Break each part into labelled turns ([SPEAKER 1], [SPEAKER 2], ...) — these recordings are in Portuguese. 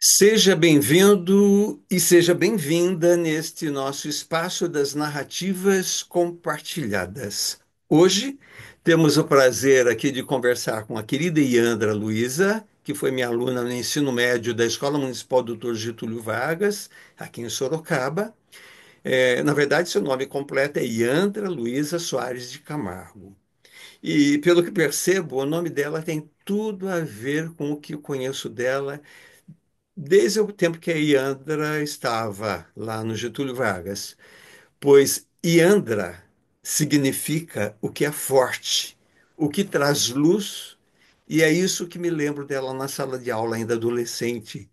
[SPEAKER 1] Seja bem-vindo e seja bem-vinda neste nosso espaço das narrativas compartilhadas. Hoje temos o prazer aqui de conversar com a querida Iandra Luiza, que foi minha aluna no ensino médio da Escola Municipal Doutor Getúlio Vargas, aqui em Sorocaba. Na verdade, seu nome completo é Iandra Luiza Soares de Camargo. E, pelo que percebo, o nome dela tem tudo a ver com o que eu conheço dela desde o tempo que a Iandra estava lá no Getúlio Vargas, pois Iandra significa o que é forte, o que traz luz, e é isso que me lembro dela na sala de aula ainda adolescente,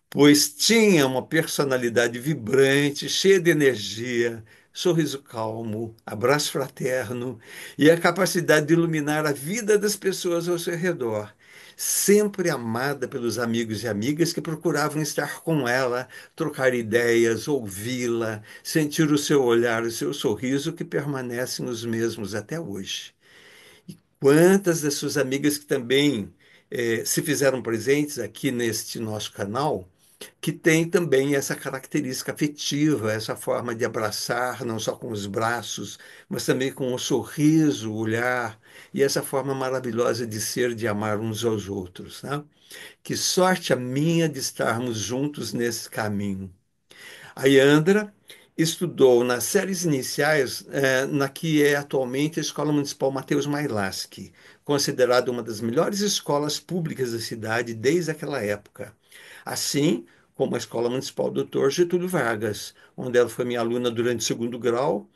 [SPEAKER 1] pois tinha uma personalidade vibrante, cheia de energia, sorriso calmo, abraço fraterno e a capacidade de iluminar a vida das pessoas ao seu redor. Sempre amada pelos amigos e amigas que procuravam estar com ela, trocar ideias, ouvi-la, sentir o seu olhar, o seu sorriso que permanecem os mesmos até hoje. Quantas das suas amigas que também se fizeram presentes aqui neste nosso canal, que tem também essa característica afetiva, essa forma de abraçar, não só com os braços, mas também com o sorriso, o olhar, e essa forma maravilhosa de ser, de amar uns aos outros, né? Que sorte a minha de estarmos juntos nesse caminho. A Yandra estudou nas séries iniciais na que é atualmente a Escola Municipal Mateus Mailaschi, considerada uma das melhores escolas públicas da cidade desde aquela época. Assim como a Escola Municipal Doutor Getúlio Vargas, onde ela foi minha aluna durante o segundo grau,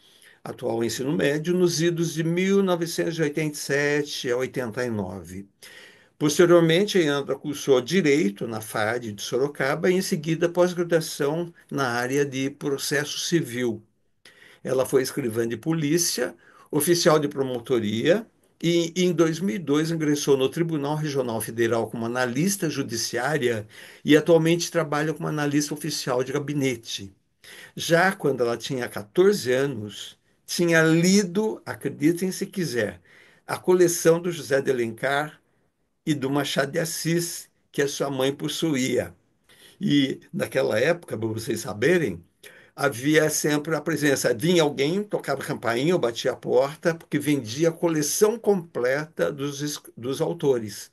[SPEAKER 1] atual ensino médio, nos idos de 1987 a 89. Posteriormente, Leandra cursou Direito na FAD de Sorocaba e, em seguida, pós-graduação na área de processo civil. Ela foi escrivã de polícia, oficial de promotoria e, em 2002, ingressou no Tribunal Regional Federal como analista judiciária e atualmente trabalha como analista oficial de gabinete. Já quando ela tinha 14 anos, tinha lido, acreditem se quiser, a coleção do José de Alencar e do Machado de Assis que a sua mãe possuía. E naquela época, para vocês saberem, havia sempre a presença. Vinha alguém, tocava campainha ou batia a porta, porque vendia a coleção completa dos autores.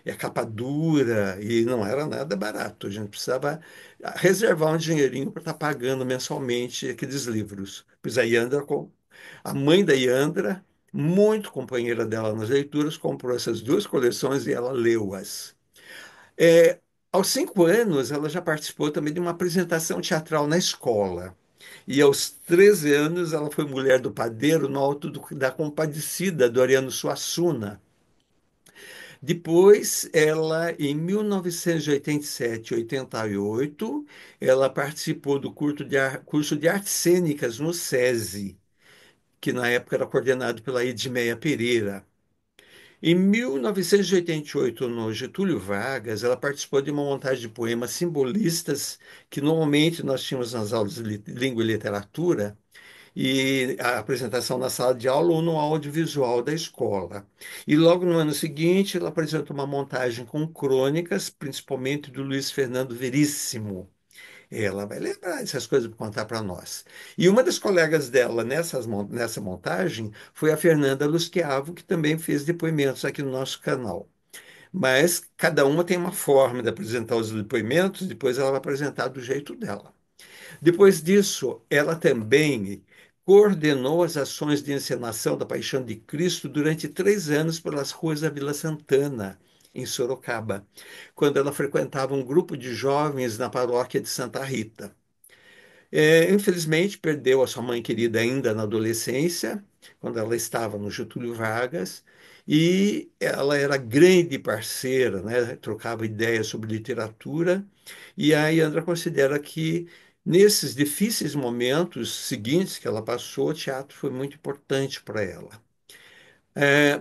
[SPEAKER 1] E a capa dura, e não era nada barato. A gente precisava reservar um dinheirinho para estar pagando mensalmente aqueles livros. Pois a Yandra, a mãe da Yandra, muito companheira dela nas leituras, comprou essas duas coleções e ela leu-as. É, aos 5 anos, ela já participou também de uma apresentação teatral na escola. E aos 13 anos, ela foi mulher do padeiro no Alto da Compadecida, do Ariano Suassuna. Depois, ela, em 1987 e 88, ela participou do curso de artes cênicas no SESI, que na época era coordenado pela Edmeia Pereira. Em 1988, no Getúlio Vargas, ela participou de uma montagem de poemas simbolistas que normalmente nós tínhamos nas aulas de língua e literatura, e a apresentação na sala de aula ou no audiovisual da escola. E logo no ano seguinte, ela apresentou uma montagem com crônicas, principalmente do Luiz Fernando Veríssimo. Ela vai lembrar essas coisas para contar para nós. E uma das colegas dela nessa montagem foi a Fernanda Lusquiavo, que também fez depoimentos aqui no nosso canal. Mas cada uma tem uma forma de apresentar os depoimentos, depois ela vai apresentar do jeito dela. Depois disso, ela também coordenou as ações de encenação da Paixão de Cristo durante 3 anos pelas ruas da Vila Santana, em Sorocaba, quando ela frequentava um grupo de jovens na paróquia de Santa Rita. Infelizmente, perdeu a sua mãe querida ainda na adolescência, quando ela estava no Getúlio Vargas, e ela era grande parceira, né? Trocava ideias sobre literatura, e a Yandra considera que nesses difíceis momentos seguintes que ela passou, o teatro foi muito importante para ela.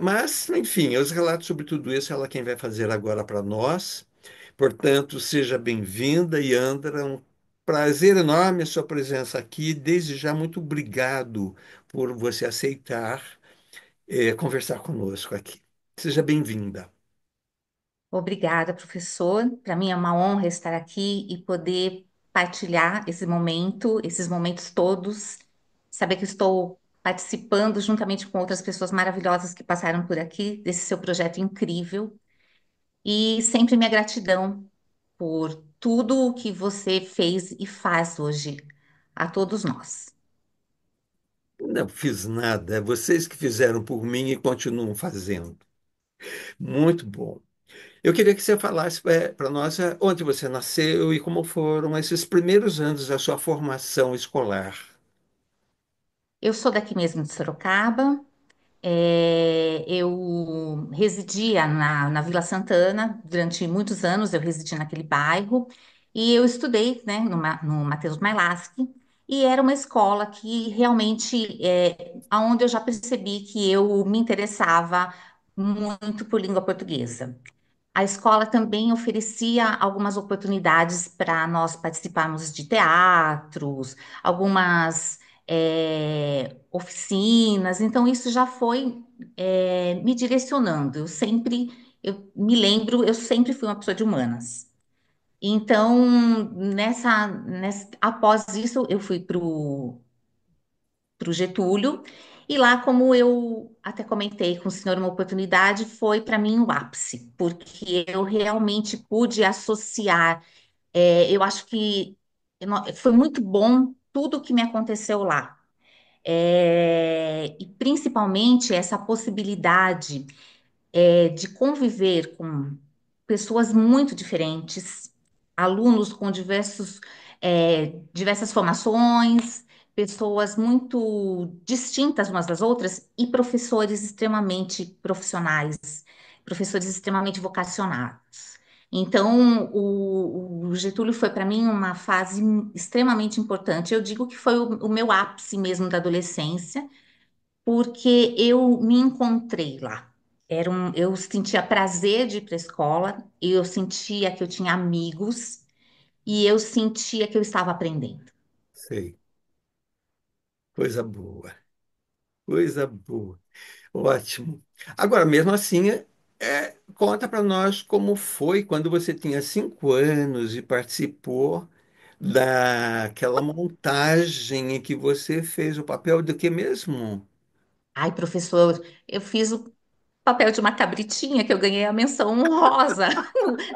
[SPEAKER 1] Mas, enfim, os relatos sobre tudo isso, ela é quem vai fazer agora para nós. Portanto, seja bem-vinda, Yandra. É um prazer enorme a sua presença aqui. Desde já, muito obrigado por você aceitar, conversar conosco aqui. Seja bem-vinda.
[SPEAKER 2] Obrigada, professor. Para mim é uma honra estar aqui e poder partilhar esse momento, esses momentos todos, saber que estou participando juntamente com outras pessoas maravilhosas que passaram por aqui, desse seu projeto incrível. E sempre minha gratidão por tudo o que você fez e faz hoje a todos nós.
[SPEAKER 1] Não fiz nada, é vocês que fizeram por mim e continuam fazendo. Muito bom. Eu queria que você falasse para nós onde você nasceu e como foram esses primeiros anos da sua formação escolar.
[SPEAKER 2] Eu sou daqui mesmo de Sorocaba. Eu residia na Vila Santana durante muitos anos, eu residi naquele bairro e eu estudei, né, no Mateus Mailaschi, e era uma escola que realmente aonde eu já percebi que eu me interessava muito por língua portuguesa. A escola também oferecia algumas oportunidades para nós participarmos de teatros, algumas oficinas, então isso já foi me direcionando. Eu me lembro, eu sempre fui uma pessoa de humanas. Então, após isso, eu fui para o Getúlio, e lá, como eu até comentei com o senhor, uma oportunidade foi para mim o ápice, porque eu realmente pude associar. Eu acho que foi muito bom tudo o que me aconteceu lá. E principalmente essa possibilidade de conviver com pessoas muito diferentes, alunos com diversas formações, pessoas muito distintas umas das outras e professores extremamente profissionais, professores extremamente vocacionados. Então, o Getúlio foi para mim uma fase extremamente importante. Eu digo que foi o meu ápice mesmo da adolescência, porque eu me encontrei lá. Eu sentia prazer de ir para a escola, eu sentia que eu tinha amigos e eu sentia que eu estava aprendendo.
[SPEAKER 1] Sei, coisa boa, coisa boa. Ótimo. Agora, mesmo assim, conta para nós como foi quando você tinha 5 anos e participou daquela montagem em que você fez o papel do que mesmo?
[SPEAKER 2] Ai, professor, eu fiz o papel de uma cabritinha que eu ganhei a menção honrosa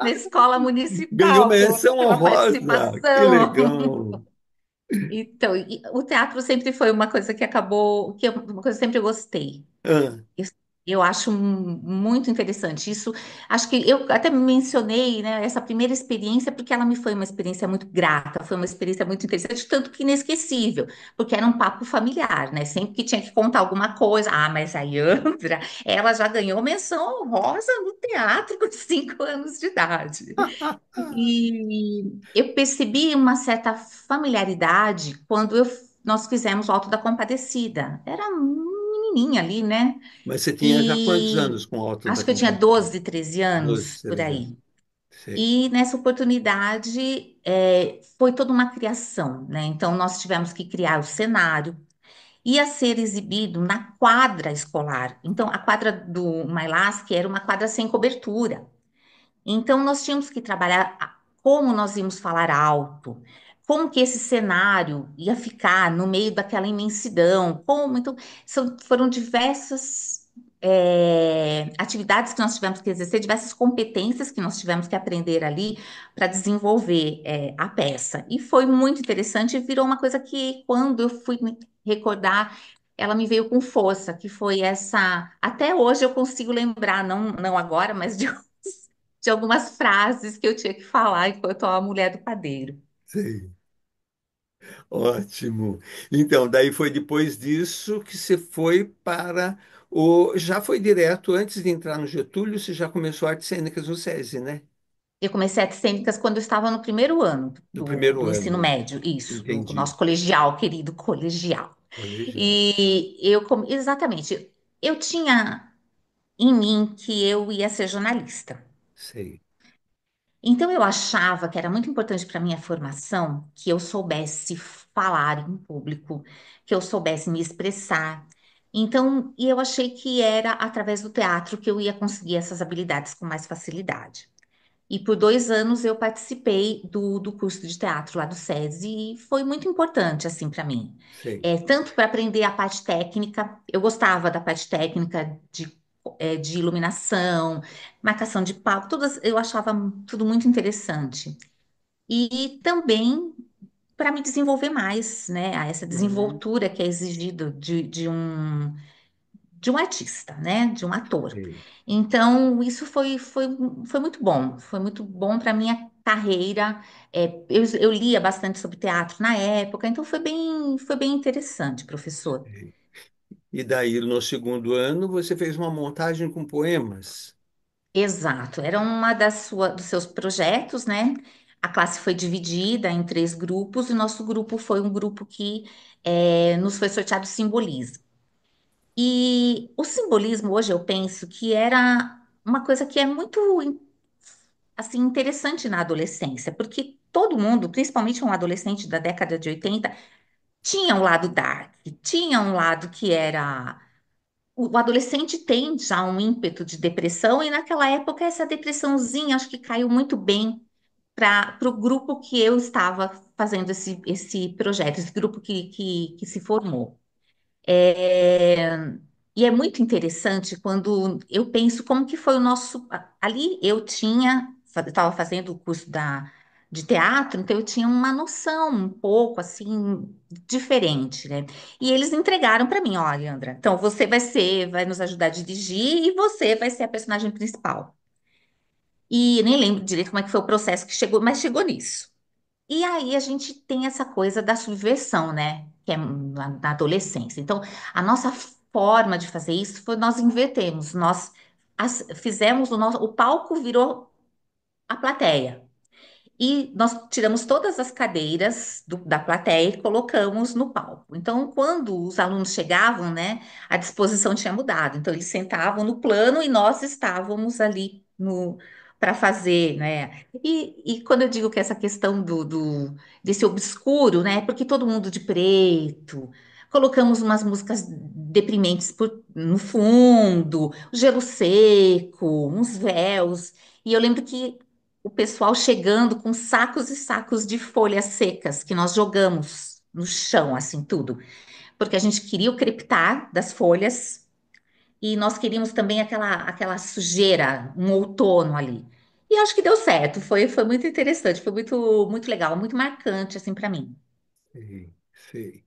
[SPEAKER 2] na escola
[SPEAKER 1] Ganhou
[SPEAKER 2] municipal
[SPEAKER 1] menção
[SPEAKER 2] pela
[SPEAKER 1] honrosa. Que
[SPEAKER 2] participação.
[SPEAKER 1] legal.
[SPEAKER 2] Então, e o teatro sempre foi uma coisa que acabou, uma coisa que eu sempre gostei.
[SPEAKER 1] Ah,
[SPEAKER 2] Isso eu acho muito interessante. Isso, acho que eu até mencionei, né, essa primeira experiência porque ela me foi uma experiência muito grata, foi uma experiência muito interessante, tanto que inesquecível, porque era um papo familiar, né? Sempre que tinha que contar alguma coisa, mas a Yandra, ela já ganhou menção honrosa no teatro com 5 anos de idade. E eu percebi uma certa familiaridade quando nós fizemos o Alto da Compadecida. Era menininha ali, né?
[SPEAKER 1] mas você tinha já quantos
[SPEAKER 2] E
[SPEAKER 1] anos com o Auto da
[SPEAKER 2] acho que eu tinha
[SPEAKER 1] Compadecida?
[SPEAKER 2] 12, 13
[SPEAKER 1] 12,
[SPEAKER 2] anos por
[SPEAKER 1] 13 anos.
[SPEAKER 2] aí.
[SPEAKER 1] Sei,
[SPEAKER 2] E nessa oportunidade foi toda uma criação, né? Então nós tivemos que criar o cenário, ia ser exibido na quadra escolar. Então a quadra do Mailas, que era uma quadra sem cobertura. Então, nós tínhamos que trabalhar como nós íamos falar alto, como que esse cenário ia ficar no meio daquela imensidão, como. Então, foram diversas atividades que nós tivemos que exercer, diversas competências que nós tivemos que aprender ali para desenvolver a peça. E foi muito interessante e virou uma coisa que, quando eu fui me recordar, ela me veio com força, que foi essa. Até hoje eu consigo lembrar, não agora, mas de algumas frases que eu tinha que falar enquanto a mulher do padeiro.
[SPEAKER 1] sei. Ótimo. Então, daí foi depois disso que você foi para o. Já foi direto, antes de entrar no Getúlio, você já começou artes cênicas no SESI, né?
[SPEAKER 2] Eu comecei artes cênicas quando eu estava no primeiro ano
[SPEAKER 1] No
[SPEAKER 2] do
[SPEAKER 1] primeiro
[SPEAKER 2] ensino
[SPEAKER 1] ano.
[SPEAKER 2] médio, isso, no
[SPEAKER 1] Entendi.
[SPEAKER 2] nosso colegial, querido colegial.
[SPEAKER 1] Colegial.
[SPEAKER 2] Exatamente, eu tinha em mim que eu ia ser jornalista.
[SPEAKER 1] Sei.
[SPEAKER 2] Então eu achava que era muito importante para minha formação que eu soubesse falar em público, que eu soubesse me expressar. Então, e eu achei que era através do teatro que eu ia conseguir essas habilidades com mais facilidade. E por 2 anos eu participei do curso de teatro lá do SESI e foi muito importante, assim, para mim.
[SPEAKER 1] Sei.
[SPEAKER 2] Tanto para aprender a parte técnica, eu gostava da parte técnica de iluminação, marcação de palco, todas, eu achava tudo muito interessante. E também para me desenvolver mais, né? Essa
[SPEAKER 1] Uhum.
[SPEAKER 2] desenvoltura que é exigido de um artista, né? De um ator.
[SPEAKER 1] Sei.
[SPEAKER 2] Então, isso foi foi muito bom para minha carreira. Eu lia bastante sobre teatro na época, então foi bem interessante, professor.
[SPEAKER 1] Sei. E daí, no segundo ano, você fez uma montagem com poemas.
[SPEAKER 2] Exato, era dos seus projetos, né? A classe foi dividida em 3 grupos e nosso grupo foi um grupo que nos foi sorteado simbolismo. E o simbolismo hoje eu penso que era uma coisa que é muito assim interessante na adolescência, porque todo mundo, principalmente um adolescente da década de 80, tinha um lado dark, tinha um lado que era o adolescente tem já um ímpeto de depressão e naquela época essa depressãozinha acho que caiu muito bem para o grupo que eu estava fazendo esse projeto, esse grupo que se formou. É, E é muito interessante quando eu penso como que foi o nosso. Ali eu estava fazendo o curso de teatro, então eu tinha uma noção um pouco assim, diferente, né? E eles entregaram para mim: olha, Leandra, então você vai nos ajudar a dirigir e você vai ser a personagem principal. E eu nem lembro direito como é que foi o processo que chegou, mas chegou nisso. E aí a gente tem essa coisa da subversão, né? Que é na adolescência. Então, a nossa forma de fazer isso foi nós invertemos, nós fizemos o palco virou a plateia. E nós tiramos todas as cadeiras da plateia e colocamos no palco. Então, quando os alunos chegavam, né, a disposição tinha mudado. Então, eles sentavam no plano e nós estávamos ali no para fazer, né? E quando eu digo que essa questão desse obscuro, né? Porque todo mundo de preto, colocamos umas músicas deprimentes no fundo, o gelo seco, uns véus. E eu lembro que o pessoal chegando com sacos e sacos de folhas secas que nós jogamos no chão, assim, tudo. Porque a gente queria o crepitar das folhas e nós queríamos também aquela sujeira, um outono ali. E acho que deu certo, foi muito interessante, foi muito legal, muito marcante, assim, para mim.
[SPEAKER 1] Sei, sei.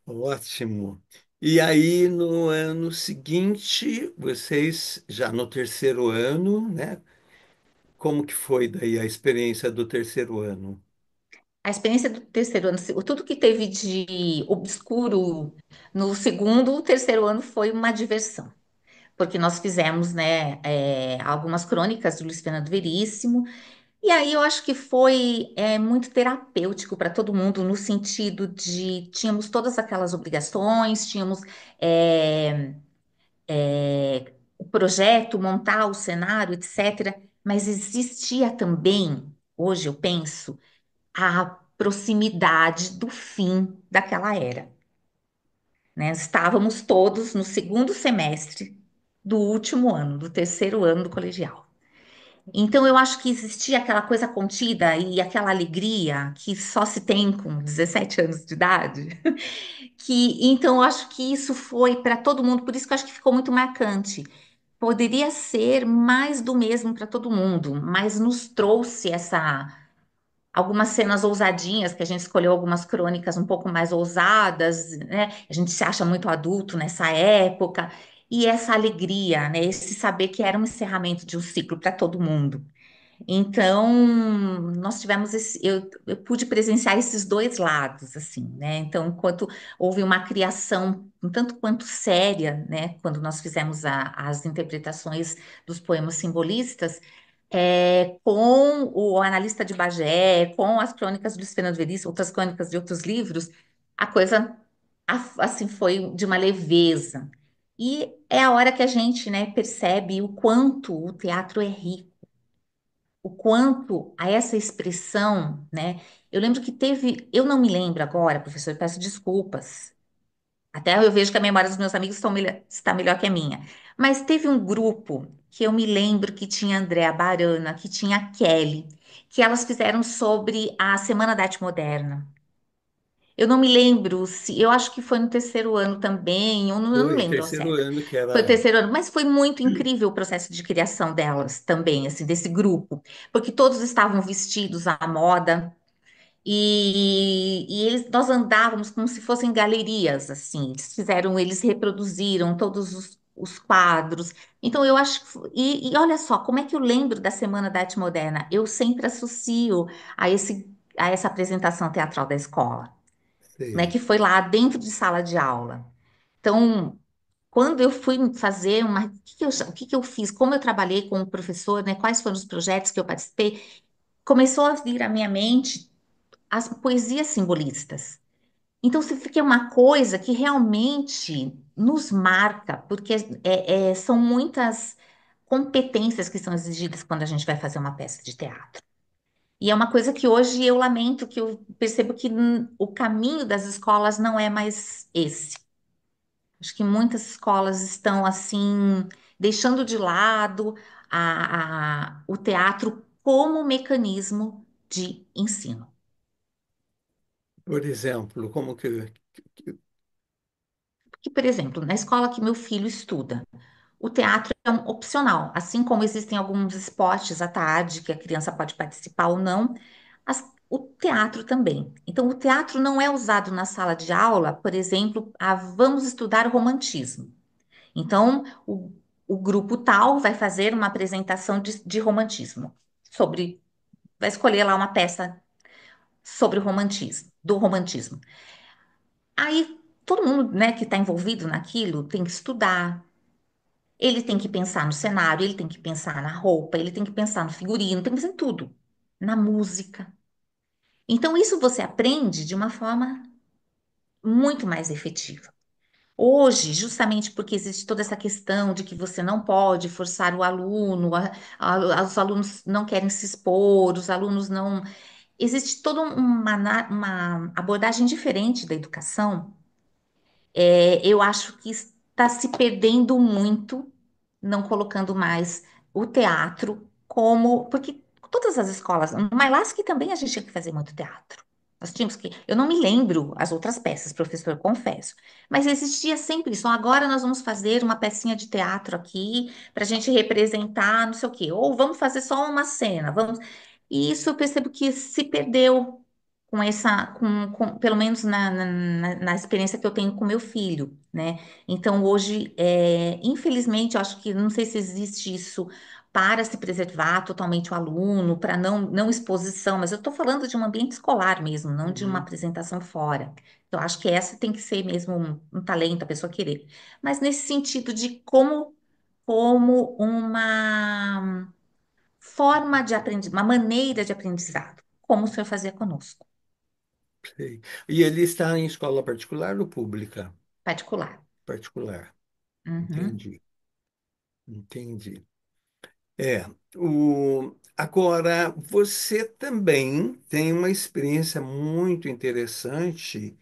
[SPEAKER 1] Ótimo. E aí, no ano seguinte, vocês, já no terceiro ano, né? Como que foi daí a experiência do terceiro ano?
[SPEAKER 2] A experiência do terceiro ano, tudo que teve de obscuro no segundo, o terceiro ano foi uma diversão. Porque nós fizemos, né, algumas crônicas do Luiz Fernando Veríssimo, e aí eu acho que foi muito terapêutico para todo mundo, no sentido de tínhamos todas aquelas obrigações, tínhamos é, o projeto, montar o cenário, etc., mas existia também, hoje eu penso, a proximidade do fim daquela era, né? Estávamos todos no segundo semestre do último ano, do terceiro ano do colegial. Então, eu acho que existia aquela coisa contida e aquela alegria que só se tem com 17 anos de idade, então eu acho que isso foi para todo mundo, por isso que eu acho que ficou muito marcante. Poderia ser mais do mesmo para todo mundo, mas nos trouxe algumas cenas ousadinhas, que a gente escolheu algumas crônicas um pouco mais ousadas, né? A gente se acha muito adulto nessa época, e essa alegria, né? Esse saber que era um encerramento de um ciclo para todo mundo. Então, nós tivemos eu pude presenciar esses dois lados, assim, né? Então, enquanto houve uma criação um tanto quanto séria, né? Quando nós fizemos as interpretações dos poemas simbolistas, com o analista de Bagé, com as crônicas de Luiz Fernando Veríssimo, outras crônicas de outros livros, a coisa, assim, foi de uma leveza. E é a hora que a gente, né, percebe o quanto o teatro é rico, o quanto a essa expressão, né? Eu lembro que teve, eu não me lembro agora, professor, peço desculpas, Até eu vejo que a memória dos meus amigos está melhor que a minha. Mas teve um grupo que eu me lembro que tinha a Andréa Barana, que tinha a Kelly, que elas fizeram sobre a Semana da Arte Moderna. Eu não me lembro se, eu acho que foi no terceiro ano também, eu não
[SPEAKER 1] Foi
[SPEAKER 2] lembro ao
[SPEAKER 1] terceiro
[SPEAKER 2] certo.
[SPEAKER 1] ano que
[SPEAKER 2] Foi o
[SPEAKER 1] era.
[SPEAKER 2] terceiro ano, mas foi muito incrível o processo de criação delas também, assim, desse grupo, porque todos estavam vestidos à moda, nós andávamos como se fossem galerias, assim. Eles reproduziram todos os quadros. Então, eu acho e olha só, como é que eu lembro da Semana da Arte Moderna? Eu sempre associo a essa apresentação teatral da escola, né?
[SPEAKER 1] Sei.
[SPEAKER 2] Que foi lá dentro de sala de aula. Então, quando eu fui fazer o que que eu fiz? Como eu trabalhei com o professor, né? Quais foram os projetos que eu participei? Começou a vir à minha mente as poesias simbolistas. Então, se fica uma coisa que realmente nos marca, porque são muitas competências que são exigidas quando a gente vai fazer uma peça de teatro. E é uma coisa que hoje eu lamento, que eu percebo que o caminho das escolas não é mais esse. Acho que muitas escolas estão assim, deixando de lado o teatro como mecanismo de ensino.
[SPEAKER 1] Por exemplo, como que-
[SPEAKER 2] Que, por exemplo, na escola que meu filho estuda, o teatro é um opcional, assim como existem alguns esportes à tarde que a criança pode participar ou não, o teatro também. Então, o teatro não é usado na sala de aula, por exemplo, vamos estudar o romantismo. Então, o grupo tal vai fazer uma apresentação de romantismo, vai escolher lá uma peça sobre o romantismo, do romantismo. Aí, todo mundo, né, que está envolvido naquilo tem que estudar. Ele tem que pensar no cenário, ele tem que pensar na roupa, ele tem que pensar no figurino, tem que pensar em tudo, na música. Então, isso você aprende de uma forma muito mais efetiva. Hoje, justamente porque existe toda essa questão de que você não pode forçar o aluno, os alunos não querem se expor, os alunos não. Existe toda uma abordagem diferente da educação. Eu acho que está se perdendo muito, não colocando mais o teatro como. Porque todas as escolas, no Mailasque também a gente tinha que fazer muito teatro. Nós tínhamos que. Eu não me lembro as outras peças, professor, confesso. Mas existia sempre isso. Agora nós vamos fazer uma pecinha de teatro aqui para a gente representar não sei o quê. Ou vamos fazer só uma cena. Vamos. E isso eu percebo que se perdeu com pelo menos na experiência que eu tenho com meu filho, né? Então, hoje, infelizmente, eu acho que não sei se existe isso para se preservar totalmente o aluno, para não exposição, mas eu estou falando de um ambiente escolar mesmo, não de uma
[SPEAKER 1] Uhum.
[SPEAKER 2] apresentação fora. Então, acho que essa tem que ser mesmo um talento, a pessoa querer. Mas nesse sentido de como uma forma de aprendizado, uma maneira de aprendizado, como o senhor fazia conosco.
[SPEAKER 1] Sei. E ele está em escola particular ou pública?
[SPEAKER 2] Particular.
[SPEAKER 1] Particular.
[SPEAKER 2] Uhum.
[SPEAKER 1] Entendi. Entendi. É, agora você também tem uma experiência muito interessante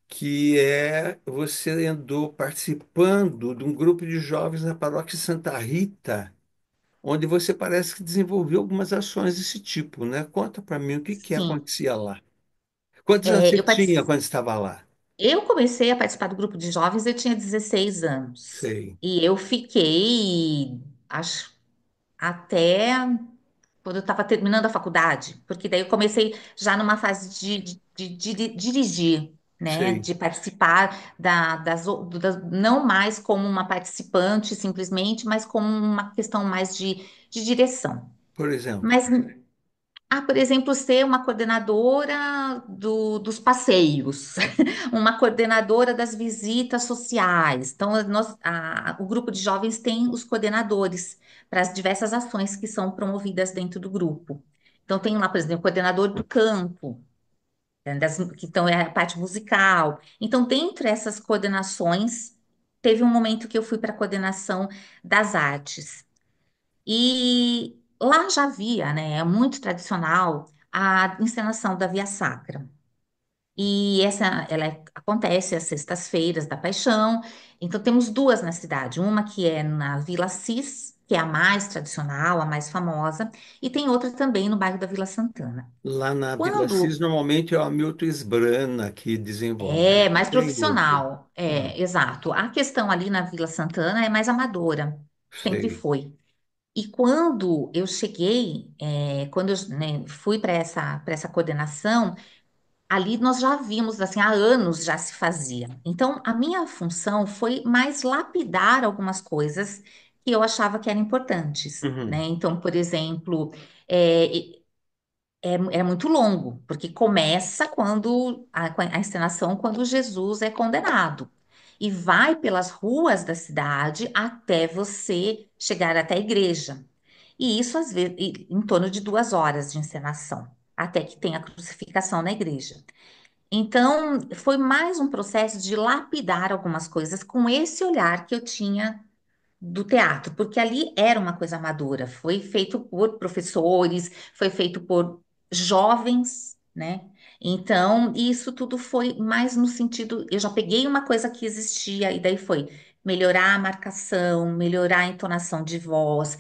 [SPEAKER 1] que é você andou participando de um grupo de jovens na paróquia Santa Rita, onde você parece que desenvolveu algumas ações desse tipo, né? Conta para mim o que que
[SPEAKER 2] Sim.
[SPEAKER 1] acontecia lá. Quantos anos
[SPEAKER 2] É,
[SPEAKER 1] você tinha quando estava lá?
[SPEAKER 2] eu comecei a participar do grupo de jovens, eu tinha 16 anos.
[SPEAKER 1] Sei,
[SPEAKER 2] E eu fiquei, acho, até quando eu estava terminando a faculdade, porque daí eu comecei já numa fase de dirigir, né?
[SPEAKER 1] sei.
[SPEAKER 2] De participar não mais como uma participante simplesmente, mas como uma questão mais de direção.
[SPEAKER 1] Por exemplo.
[SPEAKER 2] Mas por exemplo, ser uma coordenadora dos passeios, uma coordenadora das visitas sociais. Então, o grupo de jovens tem os coordenadores para as diversas ações que são promovidas dentro do grupo. Então, tem lá, por exemplo, o coordenador do campo, né, que então é a parte musical. Então, dentre essas coordenações, teve um momento que eu fui para a coordenação das artes. E lá já havia, né, é muito tradicional a encenação da Via Sacra. E acontece às sextas-feiras da Paixão. Então temos duas na cidade, uma que é na Vila Cis, que é a mais tradicional, a mais famosa, e tem outra também no bairro da Vila Santana.
[SPEAKER 1] Lá na Vila
[SPEAKER 2] Quando
[SPEAKER 1] Cis, normalmente é o Hamilton Sbrana que desenvolve.
[SPEAKER 2] é
[SPEAKER 1] Aqui
[SPEAKER 2] mais
[SPEAKER 1] tem outra.
[SPEAKER 2] profissional,
[SPEAKER 1] Ah,
[SPEAKER 2] exato. A questão ali na Vila Santana é mais amadora, sempre
[SPEAKER 1] sei.
[SPEAKER 2] foi. E quando eu cheguei, quando eu, né, fui para essa coordenação, ali nós já vimos, assim, há anos já se fazia. Então, a minha função foi mais lapidar algumas coisas que eu achava que eram importantes, né?
[SPEAKER 1] Uhum.
[SPEAKER 2] Então, por exemplo, é, é muito longo, porque começa quando a encenação quando Jesus é condenado e vai pelas ruas da cidade até você chegar até a igreja. E isso às vezes em torno de 2 horas de encenação, até que tenha a crucificação na igreja. Então, foi mais um processo de lapidar algumas coisas com esse olhar que eu tinha do teatro, porque ali era uma coisa amadora, foi feito por professores, foi feito por jovens, né? Então, isso tudo foi mais no sentido, eu já peguei uma coisa que existia e daí foi melhorar a marcação, melhorar a entonação de voz,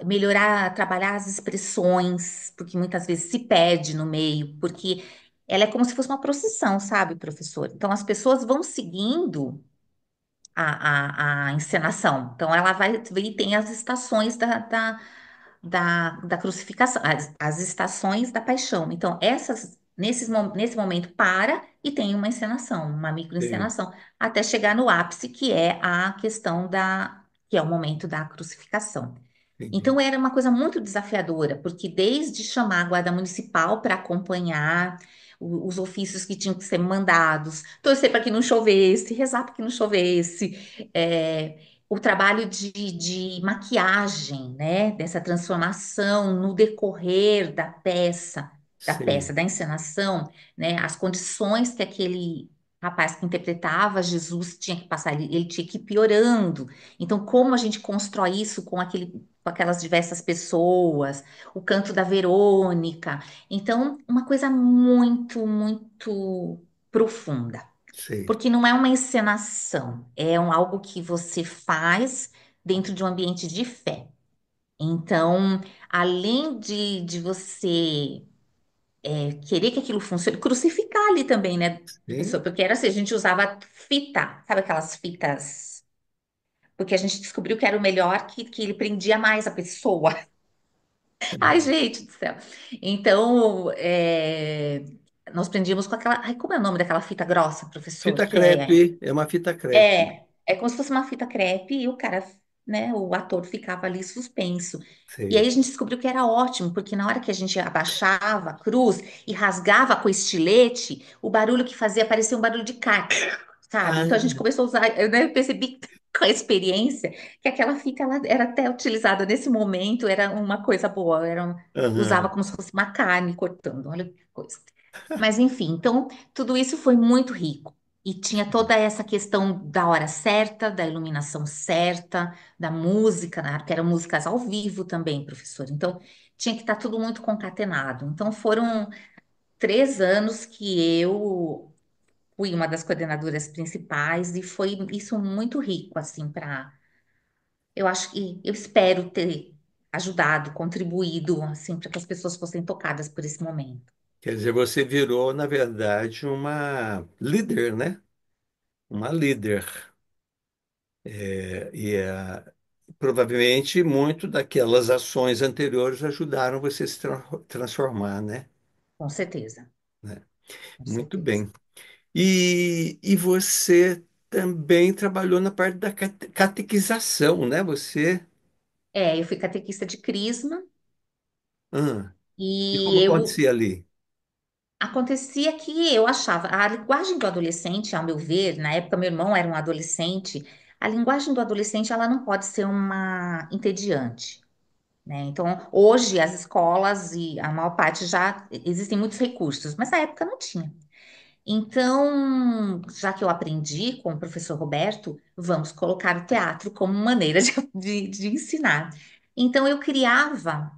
[SPEAKER 2] melhorar, trabalhar as expressões, porque muitas vezes se perde no meio, porque ela é como se fosse uma procissão, sabe, professor? Então, as pessoas vão seguindo a encenação. Então, ela vai e tem as estações da crucificação, as estações da paixão. Então, nesse momento, para e tem uma encenação, uma
[SPEAKER 1] Sei.
[SPEAKER 2] microencenação, até chegar no ápice, que é a questão que é o momento da crucificação.
[SPEAKER 1] Entendi.
[SPEAKER 2] Então era uma coisa muito desafiadora, porque desde chamar a guarda municipal para acompanhar os ofícios que tinham que ser mandados, torcer para que não chovesse, rezar para que não chovesse, o trabalho de maquiagem, né, dessa transformação no decorrer da
[SPEAKER 1] Sei.
[SPEAKER 2] peça, da encenação, né, as condições que aquele rapaz que interpretava Jesus tinha que passar, ele tinha que ir piorando. Então, como a gente constrói isso com aquelas diversas pessoas, o canto da Verônica. Então, uma coisa muito, muito profunda,
[SPEAKER 1] Sei.
[SPEAKER 2] porque não é uma encenação, algo que você faz dentro de um ambiente de fé. Então, além de você querer que aquilo funcione, crucificar ali também, né,
[SPEAKER 1] Sim.
[SPEAKER 2] professor? Porque era assim, a gente usava fita, sabe aquelas fitas? Porque a gente descobriu que era o melhor, que ele prendia mais a pessoa. Ai, gente do céu. Então, nós prendíamos com aquela. Ai, como é o nome daquela fita grossa, professor?
[SPEAKER 1] Fita crepe. É uma fita crepe.
[SPEAKER 2] É como se fosse uma fita crepe e o cara, né, o ator ficava ali suspenso. E aí
[SPEAKER 1] Sei.
[SPEAKER 2] a gente descobriu que era ótimo, porque na hora que a gente abaixava a cruz e rasgava com o estilete, o barulho que fazia parecia um barulho de carne, sabe? Então a gente
[SPEAKER 1] Ah,
[SPEAKER 2] começou a usar, eu percebi com a experiência que aquela fita ela era até utilizada nesse momento, era uma coisa boa, usava
[SPEAKER 1] aham.
[SPEAKER 2] como se fosse uma carne cortando, olha que coisa. Mas enfim, então tudo isso foi muito rico. E tinha toda essa questão da hora certa, da iluminação certa, da música, né? Porque eram músicas ao vivo também, professor. Então, tinha que estar tudo muito concatenado. Então, foram 3 anos que eu fui uma das coordenadoras principais e foi isso muito rico, assim, para... Eu acho que, eu espero ter ajudado, contribuído, assim, para que as pessoas fossem tocadas por esse momento.
[SPEAKER 1] Quer dizer, você virou, na verdade, uma líder, né? Uma líder. Provavelmente muito daquelas ações anteriores ajudaram você a se transformar, né?
[SPEAKER 2] Com certeza,
[SPEAKER 1] Né?
[SPEAKER 2] com
[SPEAKER 1] Muito
[SPEAKER 2] certeza.
[SPEAKER 1] bem. E você também trabalhou na parte da catequização, né? Você.
[SPEAKER 2] Eu fui catequista de Crisma.
[SPEAKER 1] Ah, e
[SPEAKER 2] E
[SPEAKER 1] como
[SPEAKER 2] eu
[SPEAKER 1] acontecia ali?
[SPEAKER 2] acontecia que eu achava a linguagem do adolescente, ao meu ver, na época meu irmão era um adolescente, a linguagem do adolescente ela não pode ser uma entediante, né? Então, hoje as escolas e a maior parte já existem muitos recursos, mas na época não tinha. Então, já que eu aprendi com o professor Roberto, vamos colocar o teatro como maneira de ensinar. Então, eu criava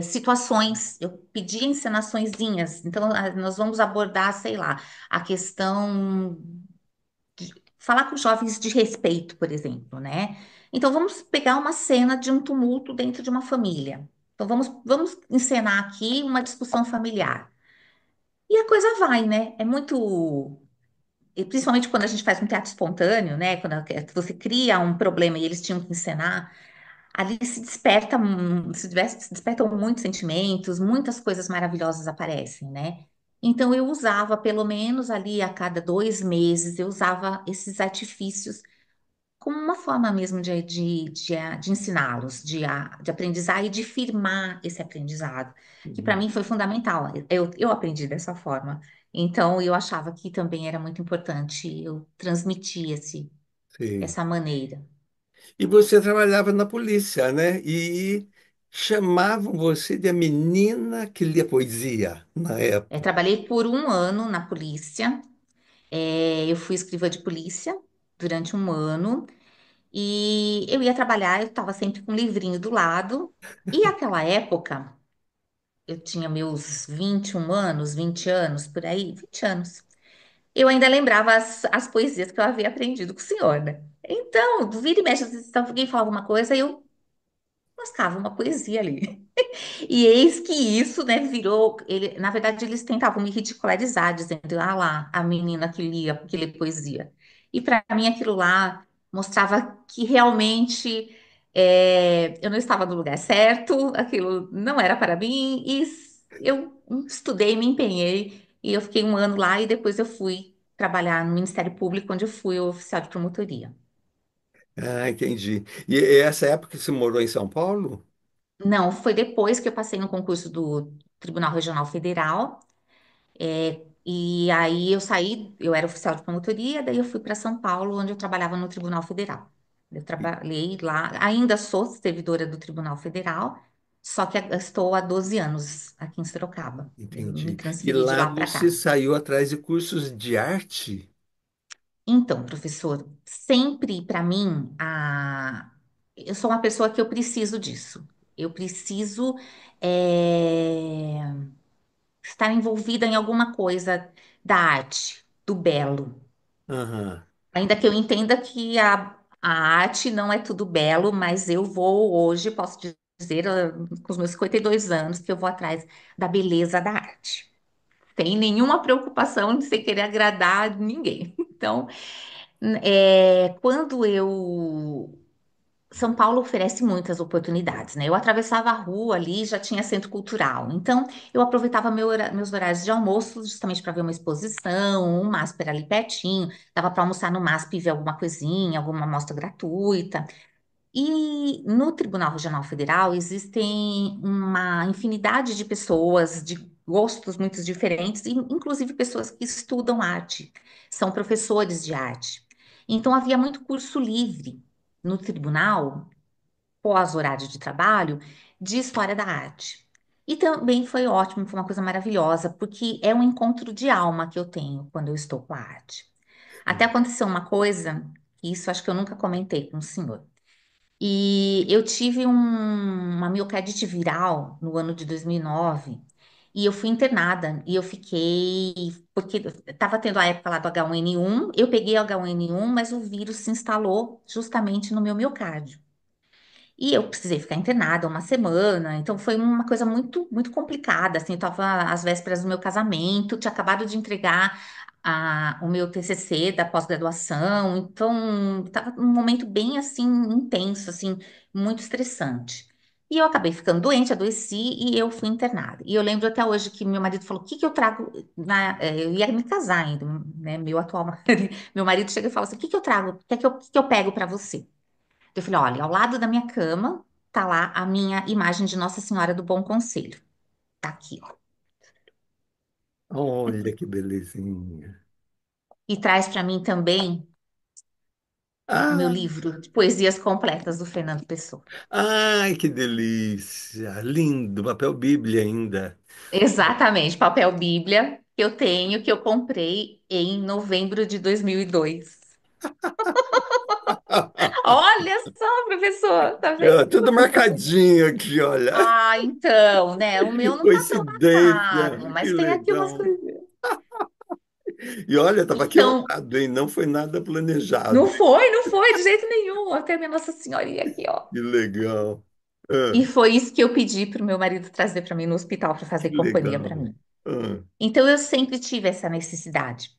[SPEAKER 2] situações, eu pedia encenaçõezinhas. Então, nós vamos abordar, sei lá, a questão falar com jovens de respeito, por exemplo, né? Então vamos pegar uma cena de um tumulto dentro de uma família. Então vamos encenar aqui uma discussão familiar. E a coisa vai, né? É muito, e principalmente quando a gente faz um teatro espontâneo, né? Quando você cria um problema e eles tinham que encenar, ali se desperta, se despertam muitos sentimentos, muitas coisas maravilhosas aparecem, né? Então eu usava, pelo menos ali a cada 2 meses, eu usava esses artifícios como uma forma mesmo de ensiná-los, de aprendizar e de firmar esse aprendizado, que para
[SPEAKER 1] Uhum.
[SPEAKER 2] mim foi fundamental. Eu aprendi dessa forma. Então, eu achava que também era muito importante eu transmitir
[SPEAKER 1] Sim.
[SPEAKER 2] essa maneira.
[SPEAKER 1] E você trabalhava na polícia, né? E chamavam você de a menina que lia poesia na época.
[SPEAKER 2] Trabalhei por um ano na polícia. Eu fui escrivã de polícia durante um ano. E eu ia trabalhar, eu estava sempre com um livrinho do lado. E aquela época, eu tinha meus 21 anos, 20 anos, por aí, 20 anos. Eu ainda lembrava as poesias que eu havia aprendido com o senhor, né? Então, vira e mexe, às vezes alguém falava uma coisa, eu lascava uma poesia ali. E eis que isso, né, virou. Na verdade, eles tentavam me ridicularizar, dizendo, ah lá, a menina que lê poesia. E para mim, aquilo lá mostrava que realmente eu não estava no lugar certo, aquilo não era para mim, e eu estudei, me empenhei, e eu fiquei um ano lá, e depois eu fui trabalhar no Ministério Público, onde eu fui oficial de promotoria.
[SPEAKER 1] Ah, entendi. E essa época você morou em São Paulo?
[SPEAKER 2] Não, foi depois que eu passei no concurso do Tribunal Regional Federal. E aí eu saí, eu era oficial de promotoria, daí eu fui para São Paulo, onde eu trabalhava no Tribunal Federal. Eu trabalhei lá, ainda sou servidora do Tribunal Federal, só que estou há 12 anos aqui em Sorocaba. Eu me
[SPEAKER 1] Entendi. E
[SPEAKER 2] transferi de
[SPEAKER 1] lá
[SPEAKER 2] lá para
[SPEAKER 1] você
[SPEAKER 2] cá.
[SPEAKER 1] saiu atrás de cursos de arte?
[SPEAKER 2] Então, professor, sempre para mim, eu sou uma pessoa que eu preciso disso. Eu preciso é, estar envolvida em alguma coisa da arte, do belo.
[SPEAKER 1] Aham.
[SPEAKER 2] Ainda que eu entenda que a arte não é tudo belo, mas eu vou hoje, posso dizer, com os meus 52 anos, que eu vou atrás da beleza da arte. Sem nenhuma preocupação de sem querer agradar ninguém. Então, quando eu são Paulo oferece muitas oportunidades, né? Eu atravessava a rua ali, já tinha centro cultural. Então, eu aproveitava meus horários de almoço justamente para ver uma exposição, um MASP era ali pertinho, dava para almoçar no MASP e ver alguma coisinha, alguma amostra gratuita. E no Tribunal Regional Federal existem uma infinidade de pessoas de gostos muito diferentes, e inclusive pessoas que estudam arte, são professores de arte. Então, havia muito curso livre no tribunal pós-horário de trabalho de história da arte. E também foi ótimo, foi uma coisa maravilhosa, porque é um encontro de alma que eu tenho quando eu estou com a arte. Até aconteceu uma coisa, que isso acho que eu nunca comentei com o senhor. E eu tive uma miocardite viral no ano de 2009. E eu fui internada e eu fiquei, porque estava tendo a época lá do H1N1, eu peguei o H1N1, mas o vírus se instalou justamente no meu miocárdio. E eu precisei ficar internada uma semana, então foi uma coisa muito, muito complicada, assim, eu estava às vésperas do meu casamento, tinha acabado de entregar o meu TCC da pós-graduação, então estava um momento bem, assim, intenso, assim, muito estressante. E eu acabei ficando doente, adoeci e eu fui internada. E eu lembro até hoje que meu marido falou, o que que eu trago eu ia me casar ainda, né, meu atual marido, meu marido chega e fala assim, o que que eu trago, o que que eu pego para você? Eu falei, olha, ao lado da minha cama tá lá a minha imagem de Nossa Senhora do Bom Conselho. Tá aqui, ó.
[SPEAKER 1] Olha que belezinha.
[SPEAKER 2] E traz para mim também o meu
[SPEAKER 1] Ah,
[SPEAKER 2] livro de poesias completas do Fernando Pessoa.
[SPEAKER 1] ai, que delícia. Lindo, papel Bíblia ainda.
[SPEAKER 2] Exatamente, papel Bíblia que eu tenho, que eu comprei em novembro de 2002. Olha só, professor, tá
[SPEAKER 1] É,
[SPEAKER 2] vendo?
[SPEAKER 1] tudo marcadinho aqui, olha.
[SPEAKER 2] Ah, então, né? O meu não tá tão marcado,
[SPEAKER 1] Coincidência, que
[SPEAKER 2] mas tem aqui umas
[SPEAKER 1] legal.
[SPEAKER 2] coisinhas.
[SPEAKER 1] E olha, estava aqui ao
[SPEAKER 2] Então,
[SPEAKER 1] lado, hein? Não foi nada planejado.
[SPEAKER 2] não foi de jeito nenhum. Até minha Nossa Senhorinha aqui, ó.
[SPEAKER 1] Que legal.
[SPEAKER 2] E
[SPEAKER 1] Ah,
[SPEAKER 2] foi isso que eu pedi pro meu marido trazer para mim no hospital para
[SPEAKER 1] que
[SPEAKER 2] fazer companhia para
[SPEAKER 1] legal.
[SPEAKER 2] mim.
[SPEAKER 1] Ah,
[SPEAKER 2] Então, eu sempre tive essa necessidade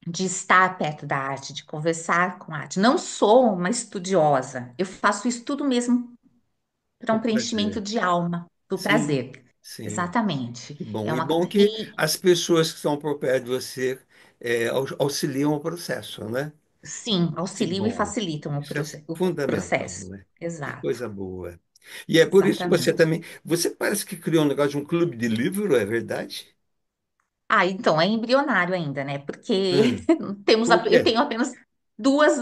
[SPEAKER 2] de estar perto da arte, de conversar com a arte. Não sou uma estudiosa, eu faço isso tudo mesmo para um
[SPEAKER 1] por
[SPEAKER 2] preenchimento
[SPEAKER 1] prazer.
[SPEAKER 2] de alma, do
[SPEAKER 1] Sim,
[SPEAKER 2] prazer.
[SPEAKER 1] sim.
[SPEAKER 2] Exatamente.
[SPEAKER 1] Que bom.
[SPEAKER 2] É
[SPEAKER 1] E
[SPEAKER 2] uma
[SPEAKER 1] bom que
[SPEAKER 2] e
[SPEAKER 1] as pessoas que estão por perto de você auxiliam o processo, né?
[SPEAKER 2] sim,
[SPEAKER 1] Que
[SPEAKER 2] auxiliam e
[SPEAKER 1] bom.
[SPEAKER 2] facilitam
[SPEAKER 1] Isso é
[SPEAKER 2] o
[SPEAKER 1] fundamental,
[SPEAKER 2] processo.
[SPEAKER 1] né? Que
[SPEAKER 2] Exato,
[SPEAKER 1] coisa boa. E é por isso que você
[SPEAKER 2] exatamente.
[SPEAKER 1] também. Você parece que criou um negócio de um clube de livro, é verdade?
[SPEAKER 2] Ah, então é embrionário ainda, né? Porque
[SPEAKER 1] Hum, por
[SPEAKER 2] eu
[SPEAKER 1] quê?
[SPEAKER 2] tenho apenas duas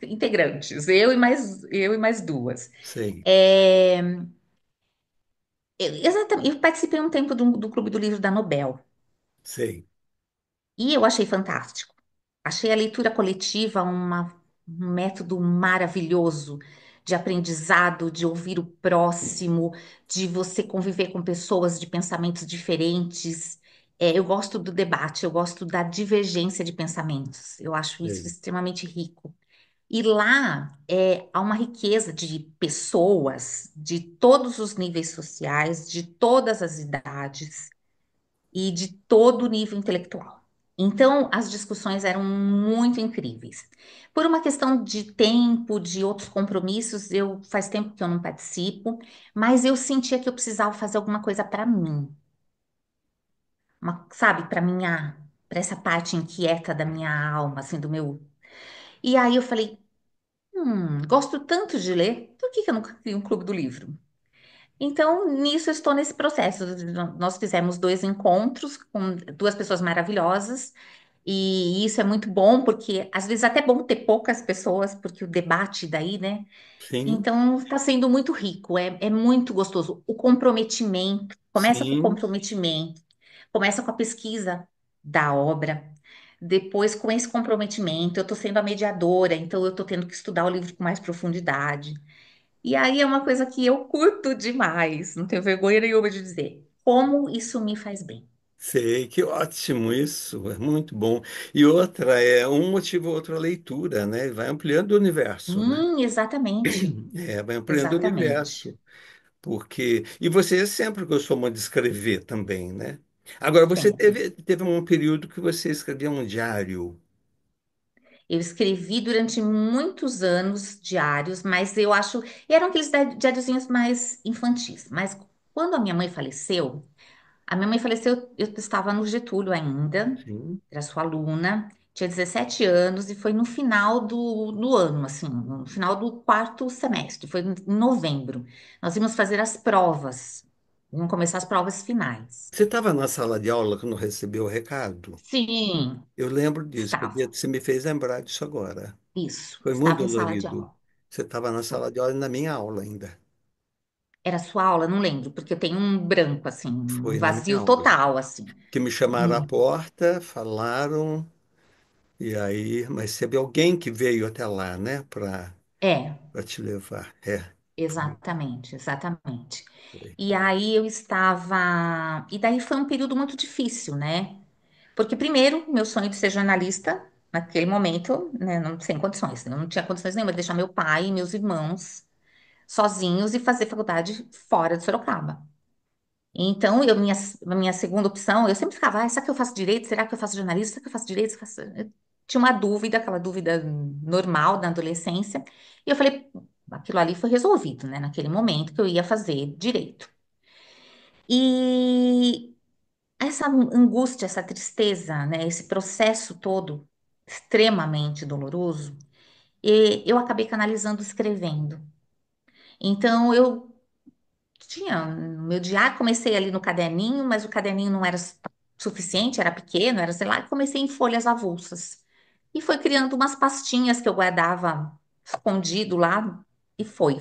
[SPEAKER 2] integrantes, eu e mais duas.
[SPEAKER 1] Sei,
[SPEAKER 2] É, exatamente. Eu participei um tempo do Clube do Livro da Nobel
[SPEAKER 1] sei,
[SPEAKER 2] e eu achei fantástico. Achei a leitura coletiva um método maravilhoso de aprendizado, de ouvir o próximo, de você conviver com pessoas de pensamentos diferentes. Eu gosto do debate, eu gosto da divergência de pensamentos. Eu acho isso
[SPEAKER 1] sei.
[SPEAKER 2] extremamente rico. E lá há uma riqueza de pessoas de todos os níveis sociais, de todas as idades e de todo o nível intelectual. Então, as discussões eram muito incríveis. Por uma questão de tempo, de outros compromissos, eu faz tempo que eu não participo, mas eu sentia que eu precisava fazer alguma coisa para mim, sabe, para essa parte inquieta da minha alma, assim, do meu. E aí eu falei, gosto tanto de ler, por que que eu não crio um clube do livro? Então, nisso eu estou nesse processo. Nós fizemos dois encontros com duas pessoas maravilhosas, e isso é muito bom, porque às vezes até é bom ter poucas pessoas, porque o debate daí, né?
[SPEAKER 1] Sim,
[SPEAKER 2] Então, está sendo muito rico, é muito gostoso. O comprometimento, começa com o
[SPEAKER 1] sim,
[SPEAKER 2] comprometimento, começa com a pesquisa da obra. Depois, com esse comprometimento, eu estou sendo a mediadora, então eu estou tendo que estudar o livro com mais profundidade. E aí é uma coisa que eu curto demais, não tenho vergonha nenhuma de dizer. Como isso me faz bem.
[SPEAKER 1] sei. Que ótimo isso. É muito bom. E outra, é um motivo ou outra leitura, né? Vai ampliando o universo, né?
[SPEAKER 2] Exatamente,
[SPEAKER 1] É, vai ampliando o
[SPEAKER 2] exatamente.
[SPEAKER 1] universo. Porque. E você sempre gostou muito de escrever também, né? Agora, você
[SPEAKER 2] Sempre.
[SPEAKER 1] teve um período que você escrevia um diário.
[SPEAKER 2] Eu escrevi durante muitos anos diários, mas eu acho. E eram aqueles diáriozinhos mais infantis. Mas quando a minha mãe faleceu, eu estava no Getúlio ainda,
[SPEAKER 1] Sim,
[SPEAKER 2] era sua aluna, tinha 17 anos, e foi no final do ano, assim, no final do quarto semestre, foi em novembro. Nós íamos fazer as provas, iam começar as provas finais.
[SPEAKER 1] você estava na sala de aula quando recebeu o recado?
[SPEAKER 2] Sim,
[SPEAKER 1] Eu lembro disso, porque
[SPEAKER 2] estava.
[SPEAKER 1] você me fez lembrar disso agora.
[SPEAKER 2] Isso,
[SPEAKER 1] Foi muito
[SPEAKER 2] estava em sala de
[SPEAKER 1] dolorido.
[SPEAKER 2] aula.
[SPEAKER 1] Você estava na
[SPEAKER 2] Foi.
[SPEAKER 1] sala de aula e na minha aula ainda.
[SPEAKER 2] Era sua aula? Não lembro, porque eu tenho um branco, assim, um
[SPEAKER 1] Foi na minha
[SPEAKER 2] vazio
[SPEAKER 1] aula.
[SPEAKER 2] total, assim.
[SPEAKER 1] Que me chamaram à
[SPEAKER 2] Hum,
[SPEAKER 1] porta, falaram, e aí, mas teve alguém que veio até lá, né,
[SPEAKER 2] É,
[SPEAKER 1] para te levar. É, foi,
[SPEAKER 2] exatamente, exatamente.
[SPEAKER 1] foi.
[SPEAKER 2] E aí eu estava. E daí foi um período muito difícil, né? Porque, primeiro, meu sonho de ser jornalista, naquele momento, né, não, sem condições. Eu não tinha condições nenhuma de deixar meu pai e meus irmãos sozinhos e fazer faculdade fora de Sorocaba. Então, a minha segunda opção, eu sempre ficava, será que eu faço direito? Será que eu faço jornalismo? Será que eu faço direito? Eu tinha uma dúvida, aquela dúvida normal da adolescência. E eu falei, aquilo ali foi resolvido, né? Naquele momento que eu ia fazer direito. E essa angústia, essa tristeza, né? Esse processo todo extremamente doloroso, eu acabei canalizando escrevendo. Então, eu tinha meu diário, comecei ali no caderninho, mas o caderninho não era suficiente, era pequeno, era, sei lá, e comecei em folhas avulsas. E foi criando umas pastinhas que eu guardava escondido lá, e foi.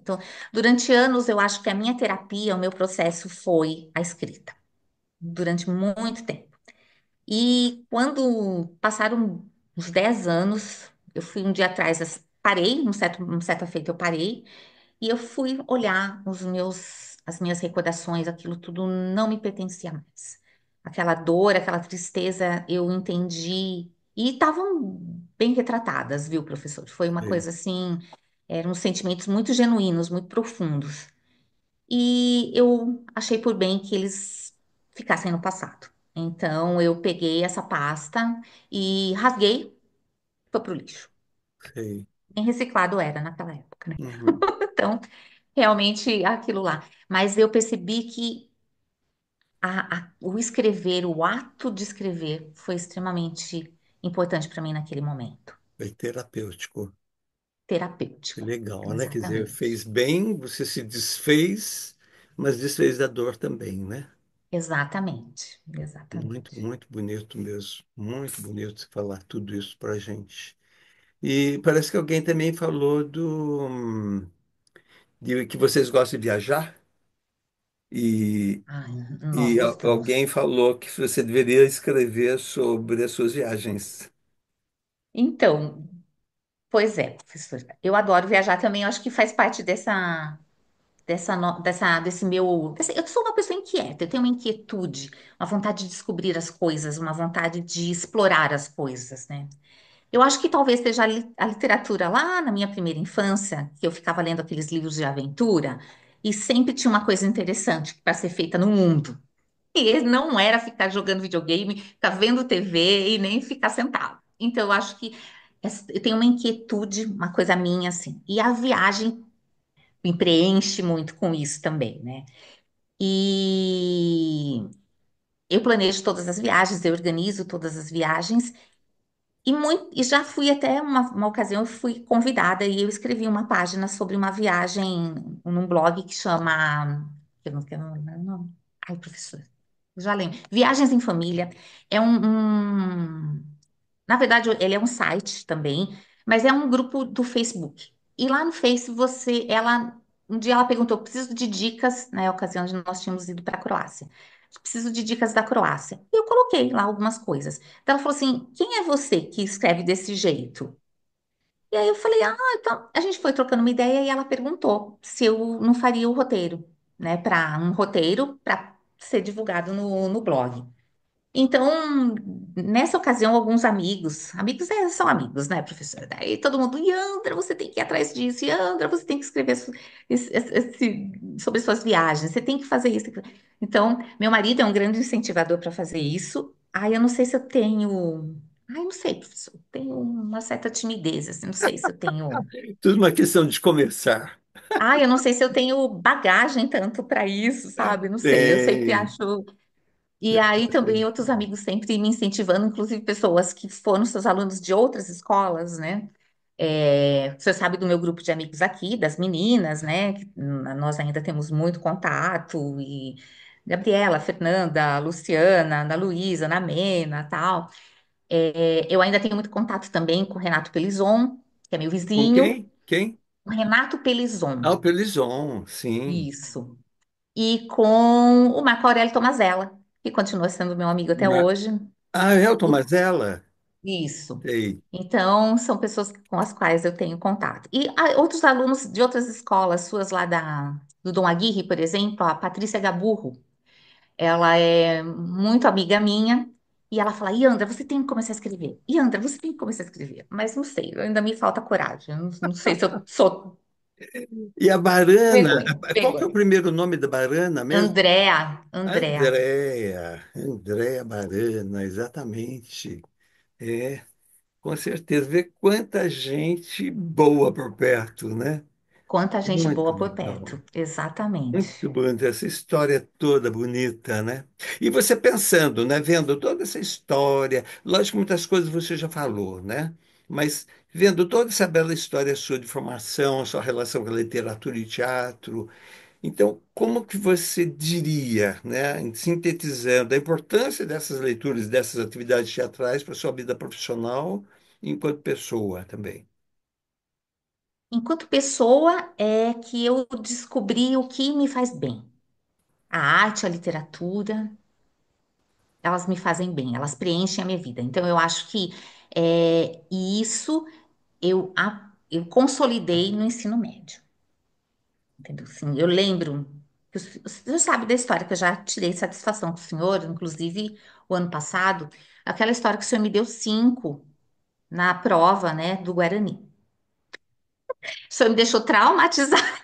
[SPEAKER 2] Então, durante anos, eu acho que a minha terapia, o meu processo foi a escrita, durante muito tempo. E quando passaram uns 10 anos, eu fui um dia atrás parei, num certa feita eu parei e eu fui olhar as minhas recordações, aquilo tudo não me pertencia mais. Aquela dor, aquela tristeza, eu entendi e estavam bem retratadas, viu, professor? Foi uma
[SPEAKER 1] Sei,
[SPEAKER 2] coisa assim, eram sentimentos muito genuínos, muito profundos. E eu achei por bem que eles ficassem no passado. Então eu peguei essa pasta e rasguei, foi pro lixo.
[SPEAKER 1] sei.
[SPEAKER 2] Nem reciclado era naquela época, né?
[SPEAKER 1] Uhum.
[SPEAKER 2] Então, realmente aquilo lá. Mas eu percebi que o escrever, o ato de escrever, foi extremamente importante para mim naquele momento.
[SPEAKER 1] Foi terapêutico. Que
[SPEAKER 2] Terapêutico.
[SPEAKER 1] legal, né? Quer dizer,
[SPEAKER 2] Exatamente.
[SPEAKER 1] fez bem, você se desfez, mas desfez da dor também, né?
[SPEAKER 2] Exatamente.
[SPEAKER 1] Muito,
[SPEAKER 2] Exatamente.
[SPEAKER 1] muito bonito mesmo. Muito bonito você falar tudo isso pra gente. E parece que alguém também falou de que vocês gostam de viajar e,
[SPEAKER 2] Ai, nós
[SPEAKER 1] alguém
[SPEAKER 2] gostamos.
[SPEAKER 1] falou que você deveria escrever sobre as suas viagens.
[SPEAKER 2] Então, pois é, professor. Eu adoro viajar também. Eu acho que faz parte desse meu. Eu sou uma pessoa inquieta, eu tenho uma inquietude, uma vontade de descobrir as coisas, uma vontade de explorar as coisas, né? Eu acho que talvez seja a literatura lá na minha primeira infância, que eu ficava lendo aqueles livros de aventura, e sempre tinha uma coisa interessante para ser feita no mundo. E não era ficar jogando videogame, ficar vendo TV e nem ficar sentado. Então, eu acho que eu tenho uma inquietude, uma coisa minha, assim. E a viagem me preenche muito com isso também, né? E eu planejo todas as viagens, eu organizo todas as viagens. E já fui até uma ocasião, eu fui convidada e eu escrevi uma página sobre uma viagem num blog que chama. Eu não lembro o nome. Ai, professor, eu já lembro. Viagens em Família. É na verdade, ele é um site também, mas é um grupo do Facebook. E lá no Face, um dia ela perguntou, preciso de dicas, na ocasião de nós tínhamos ido para a Croácia. Preciso de dicas da Croácia. E eu coloquei lá algumas coisas. Então ela falou assim, quem é você que escreve desse jeito? E aí eu falei, então a gente foi trocando uma ideia e ela perguntou se eu não faria o roteiro, né, para um roteiro para ser divulgado no blog. Então, nessa ocasião, alguns amigos são amigos, né, professora? Daí todo mundo, Yandra, você tem que ir atrás disso, Yandra, você tem que escrever sobre suas viagens, você tem que fazer isso. Então, meu marido é um grande incentivador para fazer isso. Eu não sei se eu tenho. Não sei, professor. Tenho uma certa timidez, assim, não sei se eu tenho.
[SPEAKER 1] Tudo uma questão de começar.
[SPEAKER 2] Eu não sei se eu tenho bagagem tanto para isso, sabe? Não sei. Eu sempre
[SPEAKER 1] Tem.
[SPEAKER 2] acho. E aí também outros amigos sempre me incentivando, inclusive pessoas que foram seus alunos de outras escolas, né? Você sabe do meu grupo de amigos aqui, das meninas, né? Nós ainda temos muito contato, e Gabriela, Fernanda, Luciana, Ana Luísa, Ana Mena, tal. Eu ainda tenho muito contato também com o Renato Pelizon, que é meu
[SPEAKER 1] Com
[SPEAKER 2] vizinho.
[SPEAKER 1] quem? Quem?
[SPEAKER 2] O Renato
[SPEAKER 1] Ah,
[SPEAKER 2] Pelizon,
[SPEAKER 1] o Pelizon, sim.
[SPEAKER 2] isso. E com o Marco Aurélio Tomasella, que continua sendo meu amigo até
[SPEAKER 1] Ma-
[SPEAKER 2] hoje.
[SPEAKER 1] Ah, é o Tomazella?
[SPEAKER 2] Isso.
[SPEAKER 1] Sei.
[SPEAKER 2] Então, são pessoas com as quais eu tenho contato. E outros alunos de outras escolas, suas lá do Dom Aguirre, por exemplo, a Patrícia Gaburro, ela é muito amiga minha, e ela fala, Iandra, você tem que começar a escrever. Iandra, você tem que começar a escrever. Mas não sei, ainda me falta coragem. Não sei se eu sou
[SPEAKER 1] E a Barana,
[SPEAKER 2] vergonha.
[SPEAKER 1] qual que é o
[SPEAKER 2] Vergonha.
[SPEAKER 1] primeiro nome da Barana mesmo?
[SPEAKER 2] Andréa.
[SPEAKER 1] Andréa Barana, exatamente. É, com certeza. Vê quanta gente boa por perto, né?
[SPEAKER 2] Quanta gente
[SPEAKER 1] Muito
[SPEAKER 2] boa por
[SPEAKER 1] legal.
[SPEAKER 2] perto. Exatamente.
[SPEAKER 1] Muito bonito, essa história toda bonita, né? E você pensando, né? Vendo toda essa história, lógico que muitas coisas você já falou, né? Mas vendo toda essa bela história sua de formação, sua relação com a literatura e teatro, então, como que você diria, né, sintetizando a importância dessas leituras, dessas atividades teatrais para a sua vida profissional enquanto pessoa também?
[SPEAKER 2] Enquanto pessoa, é que eu descobri o que me faz bem. A arte, a literatura, elas me fazem bem, elas preenchem a minha vida. Então, eu acho que isso eu eu consolidei no ensino médio, entendeu? Assim, eu lembro, o senhor sabe da história que eu já tirei satisfação com o senhor, inclusive o ano passado, aquela história que o senhor me deu 5 na prova, né, do Guarani. O senhor me deixou traumatizada.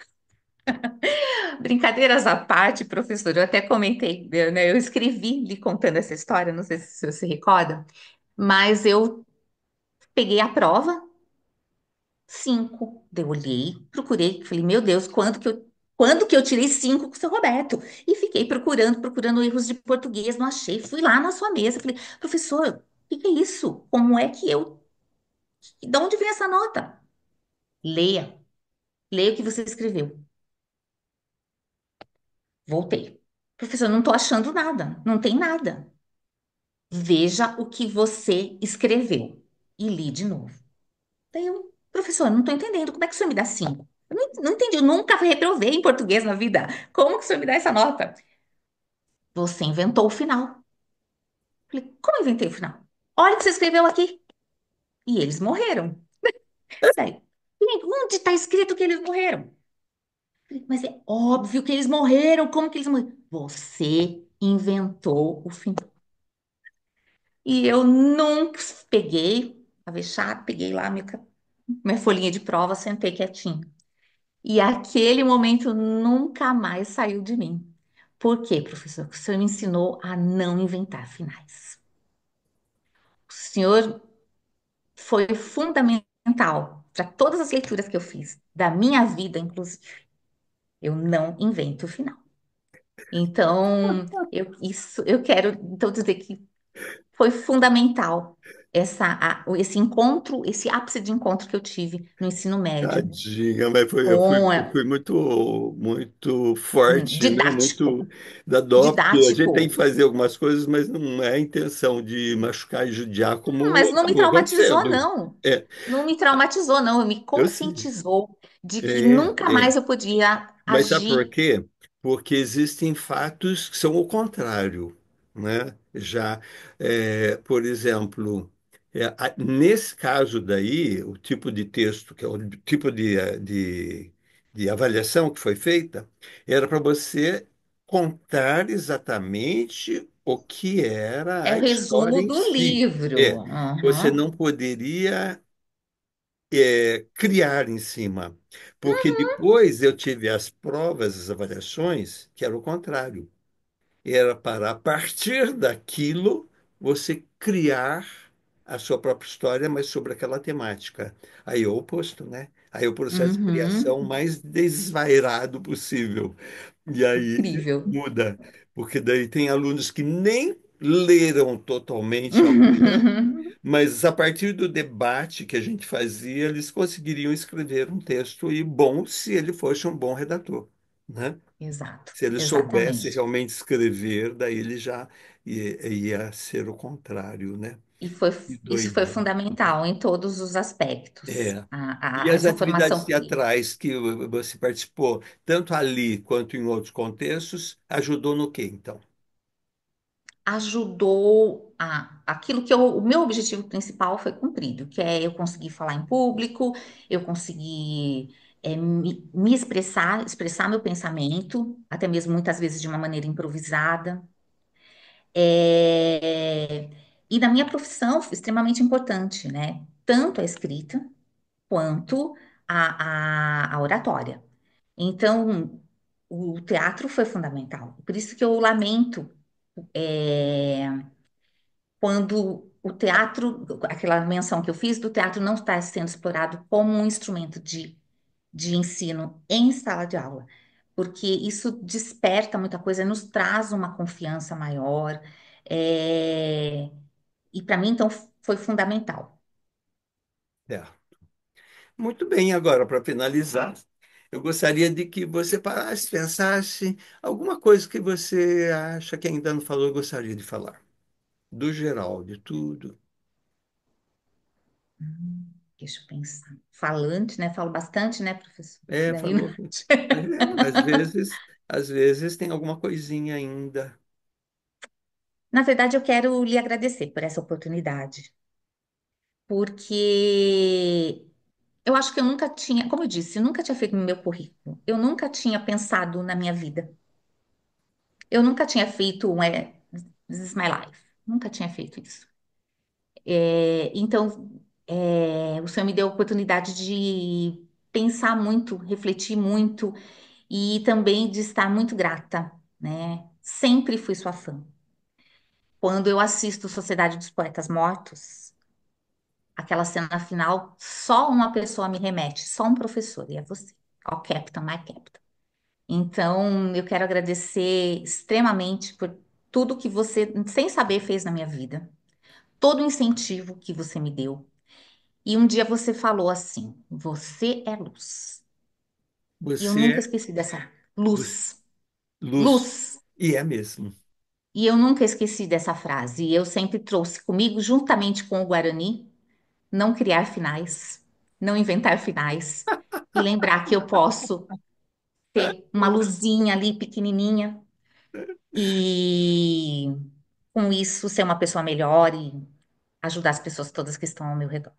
[SPEAKER 2] Brincadeiras à parte, professor, eu até comentei, né, eu escrevi lhe contando essa história, não sei se o senhor se recorda, mas eu peguei a prova, 5. Daí eu olhei, procurei, falei, meu Deus, quando que eu tirei 5 com o seu Roberto? E fiquei procurando erros de português, não achei. Fui lá na sua mesa, falei, professor, o que é isso? Como é que eu. De onde vem essa nota? Leia, leia o que você escreveu. Voltei. Professor, não estou achando nada, não tem nada. Veja o que você escreveu. E li de novo. Daí eu, professor, não estou entendendo. Como é que o senhor me dá 5? Eu não entendi, eu nunca reprovei em português na vida. Como que o senhor me dá essa nota? Você inventou o final. Falei, como eu inventei o final? Olha o que você escreveu aqui. E eles morreram. Daí, onde está escrito que eles morreram? Falei, mas é óbvio que eles morreram. Como que eles morreram? Você inventou o final. E eu nunca peguei a vexame, peguei lá minha folhinha de prova, sentei quietinho. E aquele momento nunca mais saiu de mim. Por quê, professor? Porque o senhor me ensinou a não inventar finais. O senhor foi fundamental para todas as leituras que eu fiz, da minha vida, inclusive. Eu não invento o final. Então, eu quero então dizer que foi fundamental esse encontro, esse ápice de encontro que eu tive no ensino médio
[SPEAKER 1] Tadinha, mas
[SPEAKER 2] com
[SPEAKER 1] foi muito, muito forte, né?
[SPEAKER 2] didático,
[SPEAKER 1] Muito da dó, porque a gente tem que
[SPEAKER 2] didático.
[SPEAKER 1] fazer algumas coisas, mas não é a intenção de machucar e judiar como
[SPEAKER 2] Mas não me
[SPEAKER 1] acabou
[SPEAKER 2] traumatizou,
[SPEAKER 1] acontecendo.
[SPEAKER 2] não.
[SPEAKER 1] É,
[SPEAKER 2] Não me traumatizou, não. Me
[SPEAKER 1] eu sei.
[SPEAKER 2] conscientizou de que
[SPEAKER 1] É,
[SPEAKER 2] nunca
[SPEAKER 1] é.
[SPEAKER 2] mais eu podia
[SPEAKER 1] Mas sabe por
[SPEAKER 2] agir.
[SPEAKER 1] quê? Porque existem fatos que são o contrário, né? Já, por exemplo, nesse caso daí, o tipo de texto, que é o tipo de avaliação que foi feita, era para você contar exatamente o que
[SPEAKER 2] É
[SPEAKER 1] era
[SPEAKER 2] o
[SPEAKER 1] a história
[SPEAKER 2] resumo
[SPEAKER 1] em
[SPEAKER 2] do
[SPEAKER 1] si.
[SPEAKER 2] livro.
[SPEAKER 1] É, você
[SPEAKER 2] Uhum.
[SPEAKER 1] não poderia criar em cima. Porque depois eu tive as provas, as avaliações, que era o contrário. Era para, a partir daquilo, você criar a sua própria história, mas sobre aquela temática. Aí é o oposto, né? Aí é o processo de criação
[SPEAKER 2] Uhum.
[SPEAKER 1] mais desvairado possível. E aí
[SPEAKER 2] Incrível.
[SPEAKER 1] muda, porque daí tem alunos que nem leram totalmente a obra, mas a partir do debate que a gente fazia, eles conseguiriam escrever um texto e bom se ele fosse um bom redator, né?
[SPEAKER 2] Exato,
[SPEAKER 1] Se ele soubesse
[SPEAKER 2] exatamente.
[SPEAKER 1] realmente escrever, daí ele já ia ser o contrário, né?
[SPEAKER 2] E foi,
[SPEAKER 1] Que
[SPEAKER 2] isso foi
[SPEAKER 1] doideira.
[SPEAKER 2] fundamental em todos os aspectos.
[SPEAKER 1] É. E as
[SPEAKER 2] Essa
[SPEAKER 1] atividades
[SPEAKER 2] formação que
[SPEAKER 1] teatrais que você participou, tanto ali quanto em outros contextos, ajudou no quê, então?
[SPEAKER 2] ajudou aquilo que o meu objetivo principal foi cumprido, que é eu conseguir falar em público, eu conseguir me expressar meu pensamento, até mesmo muitas vezes de uma maneira improvisada. É, e na minha profissão, extremamente importante, né? Tanto a escrita quanto a oratória. Então, o teatro foi fundamental. Por isso que eu lamento é, quando o teatro, aquela menção que eu fiz do teatro não está sendo explorado como um instrumento de ensino em sala de aula, porque isso desperta muita coisa, nos traz uma confiança maior, é, e para mim, então, foi fundamental.
[SPEAKER 1] É. Muito bem, agora, para finalizar, eu gostaria de que você parasse, pensasse alguma coisa que você acha que ainda não falou e gostaria de falar. Do geral, de tudo.
[SPEAKER 2] Deixa eu pensar. Falante, né? Falo bastante, né, professor? Daí,
[SPEAKER 1] Falou. Às vezes tem alguma coisinha ainda.
[SPEAKER 2] na verdade, eu quero lhe agradecer por essa oportunidade, porque Eu acho que eu nunca tinha, como eu disse, eu nunca tinha feito no meu currículo. Eu nunca tinha pensado na minha vida. Eu nunca tinha feito This is my life. Nunca tinha feito isso. Então, o Senhor me deu a oportunidade de pensar muito, refletir muito e também de estar muito grata, né? Sempre fui sua fã. Quando eu assisto Sociedade dos Poetas Mortos, aquela cena final, só uma pessoa me remete, só um professor, e é você. Ó, Captain, my Captain. Então, eu quero agradecer extremamente por tudo que você, sem saber, fez na minha vida, todo o incentivo que você me deu. E um dia você falou assim: você é luz. E eu
[SPEAKER 1] Você
[SPEAKER 2] nunca
[SPEAKER 1] é
[SPEAKER 2] esqueci dessa
[SPEAKER 1] luz,
[SPEAKER 2] luz.
[SPEAKER 1] luz,
[SPEAKER 2] Luz.
[SPEAKER 1] e é mesmo.
[SPEAKER 2] E eu nunca esqueci dessa frase. E eu sempre trouxe comigo, juntamente com o Guarani, não criar finais, não inventar finais. E lembrar que eu posso ter uma luzinha ali pequenininha e com isso ser uma pessoa melhor e ajudar as pessoas todas que estão ao meu redor.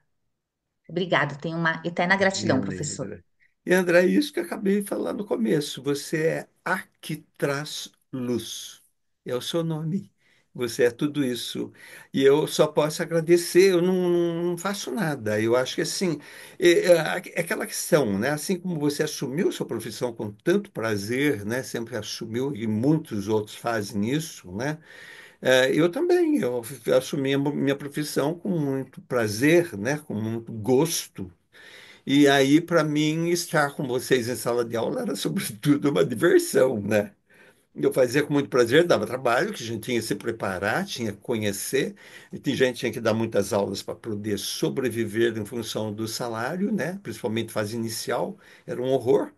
[SPEAKER 2] Obrigado, tenho uma eterna gratidão,
[SPEAKER 1] Imagina,
[SPEAKER 2] professor.
[SPEAKER 1] André. E André, é isso que eu acabei de falar no começo. Você é a que traz luz. É o seu nome. Você é tudo isso. E eu só posso agradecer, eu não faço nada. Eu acho que assim, é aquela questão, né? Assim como você assumiu sua profissão com tanto prazer, né? Sempre assumiu, e muitos outros fazem isso, né? Eu também, eu assumi a minha profissão com muito prazer, né? Com muito gosto. E aí, para mim, estar com vocês em sala de aula era, sobretudo, uma diversão, né? Eu fazia com muito prazer, dava trabalho, que a gente tinha que se preparar, tinha que conhecer, e tinha gente que tinha que dar muitas aulas para poder sobreviver em função do salário, né? Principalmente fase inicial, era um horror.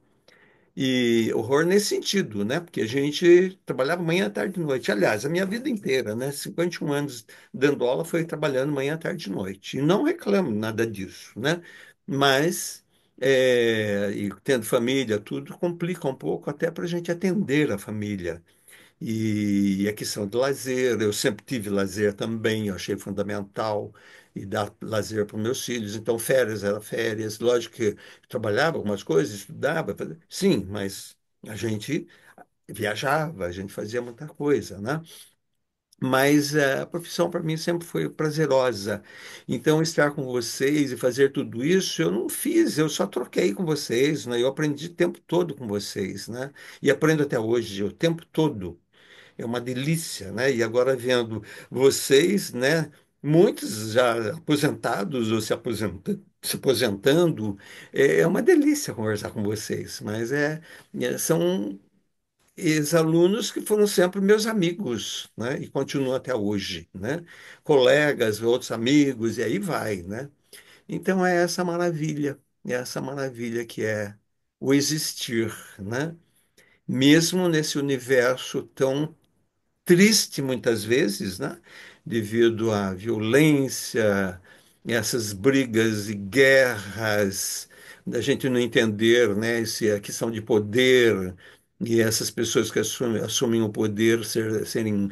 [SPEAKER 1] E horror nesse sentido, né? Porque a gente trabalhava manhã, tarde e noite. Aliás, a minha vida inteira, né? 51 anos dando aula foi trabalhando manhã, tarde e noite. E não reclamo nada disso, né? Mas, e tendo família, tudo complica um pouco até para a gente atender a família. E a questão de lazer, eu sempre tive lazer também, eu achei fundamental e dar lazer para os meus filhos. Então, férias era férias. Lógico que eu trabalhava algumas coisas, estudava, sim, mas a gente viajava, a gente fazia muita coisa, né? Mas a profissão para mim sempre foi prazerosa. Então, estar com vocês e fazer tudo isso, eu não fiz, eu só troquei com vocês, né? Eu aprendi o tempo todo com vocês, né? E aprendo até hoje, o tempo todo. É uma delícia, né? E agora vendo vocês, né? Muitos já aposentados ou se aposentando, é uma delícia conversar com vocês. Mas são ex-alunos que foram sempre meus amigos, né? E continuam até hoje, né? Colegas, outros amigos, e aí vai, né? Então é essa maravilha que é o existir, né? Mesmo nesse universo tão triste muitas vezes, né? Devido à violência, essas brigas e guerras, da gente não entender, né? A questão de poder e essas pessoas que assumem o poder serem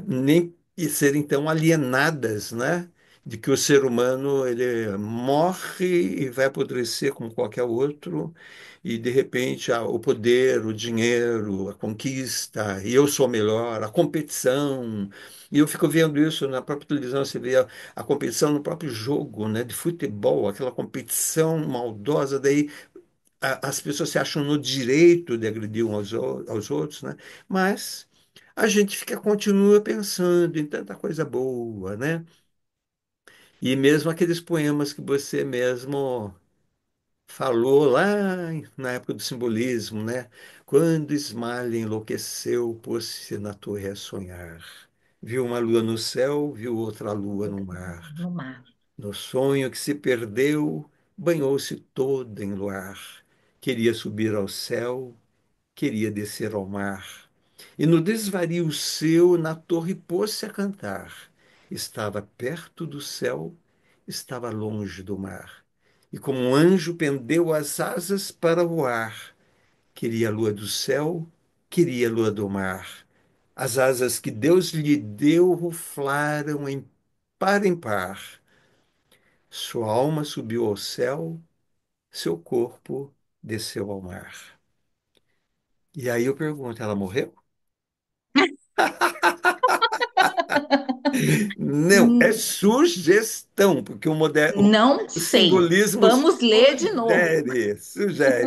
[SPEAKER 1] nem e serem tão alienadas, né? De que o ser humano ele morre e vai apodrecer como qualquer outro e de repente o poder, o dinheiro, a conquista, e eu sou melhor, a competição. E eu fico vendo isso na própria televisão, você vê a competição no próprio jogo, né, de futebol, aquela competição maldosa, daí as pessoas se acham no direito de agredir aos outros, né? Mas a gente continua pensando em tanta coisa boa, né? E mesmo aqueles poemas que você mesmo falou lá na época do simbolismo, né? Quando Ismalha enlouqueceu, pôs-se na torre a sonhar. Viu uma lua no céu, viu outra lua no mar.
[SPEAKER 2] No mar.
[SPEAKER 1] No sonho que se perdeu, banhou-se toda em luar. Queria subir ao céu, queria descer ao mar. E no desvario seu, na torre pôs-se a cantar. Estava perto do céu, estava longe do mar. E como um anjo pendeu as asas para voar. Queria a lua do céu, queria a lua do mar. As asas que Deus lhe deu ruflaram em par. Sua alma subiu ao céu, seu corpo desceu ao mar. E aí eu pergunto, ela morreu? Não, é
[SPEAKER 2] Hum,
[SPEAKER 1] sugestão, porque
[SPEAKER 2] Não
[SPEAKER 1] o
[SPEAKER 2] sei.
[SPEAKER 1] simbolismo
[SPEAKER 2] Vamos ler de novo.
[SPEAKER 1] sugere.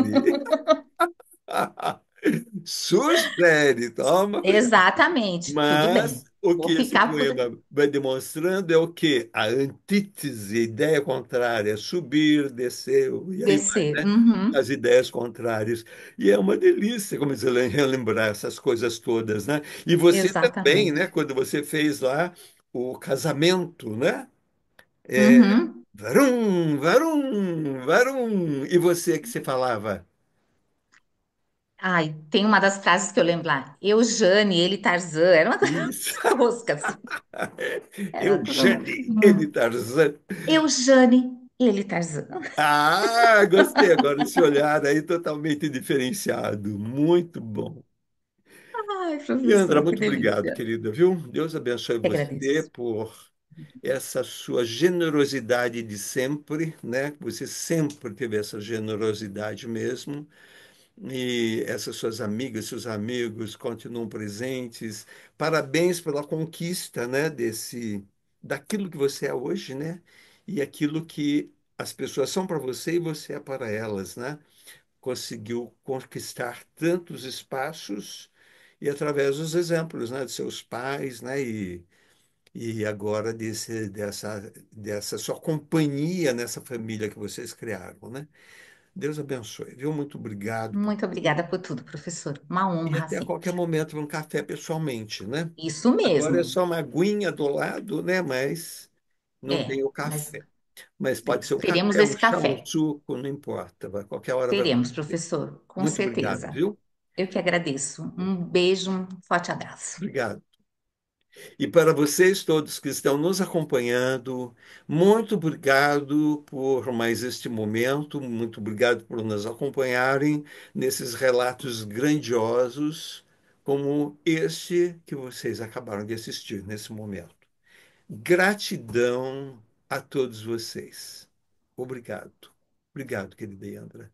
[SPEAKER 1] Sugere, toma cuidado.
[SPEAKER 2] Exatamente, tudo
[SPEAKER 1] Mas
[SPEAKER 2] bem.
[SPEAKER 1] o
[SPEAKER 2] Vou
[SPEAKER 1] que esse
[SPEAKER 2] ficar por
[SPEAKER 1] poema vai demonstrando é o quê? A antítese, a ideia contrária, subir, desceu, e aí vai,
[SPEAKER 2] descer.
[SPEAKER 1] né?
[SPEAKER 2] Uhum,
[SPEAKER 1] As ideias contrárias. E é uma delícia, como dizer, relembrar essas coisas todas, né? E você também, né?
[SPEAKER 2] exatamente.
[SPEAKER 1] Quando você fez lá o casamento, né? É,
[SPEAKER 2] Uhum.
[SPEAKER 1] varum, varum, varum. E você que você falava?
[SPEAKER 2] Ai, tem uma das frases que eu lembro lá. Eu, Jane, ele, Tarzan. Era uma coisa
[SPEAKER 1] Isso.
[SPEAKER 2] toscas. Era tudo.
[SPEAKER 1] Eugênie, ele Tarzan.
[SPEAKER 2] Eu, Jane, ele, Tarzan.
[SPEAKER 1] Ah, gostei agora desse olhar aí totalmente diferenciado. Muito bom.
[SPEAKER 2] Ai,
[SPEAKER 1] E Andra,
[SPEAKER 2] professor, que
[SPEAKER 1] muito obrigado,
[SPEAKER 2] delícia.
[SPEAKER 1] querida, viu? Deus abençoe
[SPEAKER 2] Que
[SPEAKER 1] você
[SPEAKER 2] agradeço.
[SPEAKER 1] por essa sua generosidade de sempre, né? Você sempre teve essa generosidade mesmo. E essas suas amigas, seus amigos continuam presentes. Parabéns pela conquista, né, daquilo que você é hoje, né? E aquilo que as pessoas são para você e você é para elas, né? Conseguiu conquistar tantos espaços e através dos exemplos, né, de seus pais, né? E agora dessa sua companhia nessa família que vocês criaram, né? Deus abençoe, viu? Muito obrigado por
[SPEAKER 2] Muito
[SPEAKER 1] tudo.
[SPEAKER 2] obrigada por tudo, professor. Uma
[SPEAKER 1] E
[SPEAKER 2] honra
[SPEAKER 1] até a qualquer
[SPEAKER 2] sempre.
[SPEAKER 1] momento um café pessoalmente, né?
[SPEAKER 2] Isso
[SPEAKER 1] Agora é
[SPEAKER 2] mesmo.
[SPEAKER 1] só uma aguinha do lado, né? Mas não
[SPEAKER 2] É,
[SPEAKER 1] tem o
[SPEAKER 2] mas
[SPEAKER 1] café. Mas pode ser um
[SPEAKER 2] teremos
[SPEAKER 1] café, um
[SPEAKER 2] esse
[SPEAKER 1] chá, um
[SPEAKER 2] café.
[SPEAKER 1] suco, não importa. Qualquer hora vai
[SPEAKER 2] Teremos,
[SPEAKER 1] acontecer.
[SPEAKER 2] professor, com
[SPEAKER 1] Muito obrigado,
[SPEAKER 2] certeza.
[SPEAKER 1] viu?
[SPEAKER 2] Eu que agradeço. Um beijo, um forte abraço.
[SPEAKER 1] Obrigado. E para vocês todos que estão nos acompanhando, muito obrigado por mais este momento, muito obrigado por nos acompanharem nesses relatos grandiosos, como este que vocês acabaram de assistir nesse momento. Gratidão a todos vocês. Obrigado. Obrigado, querida Yandra.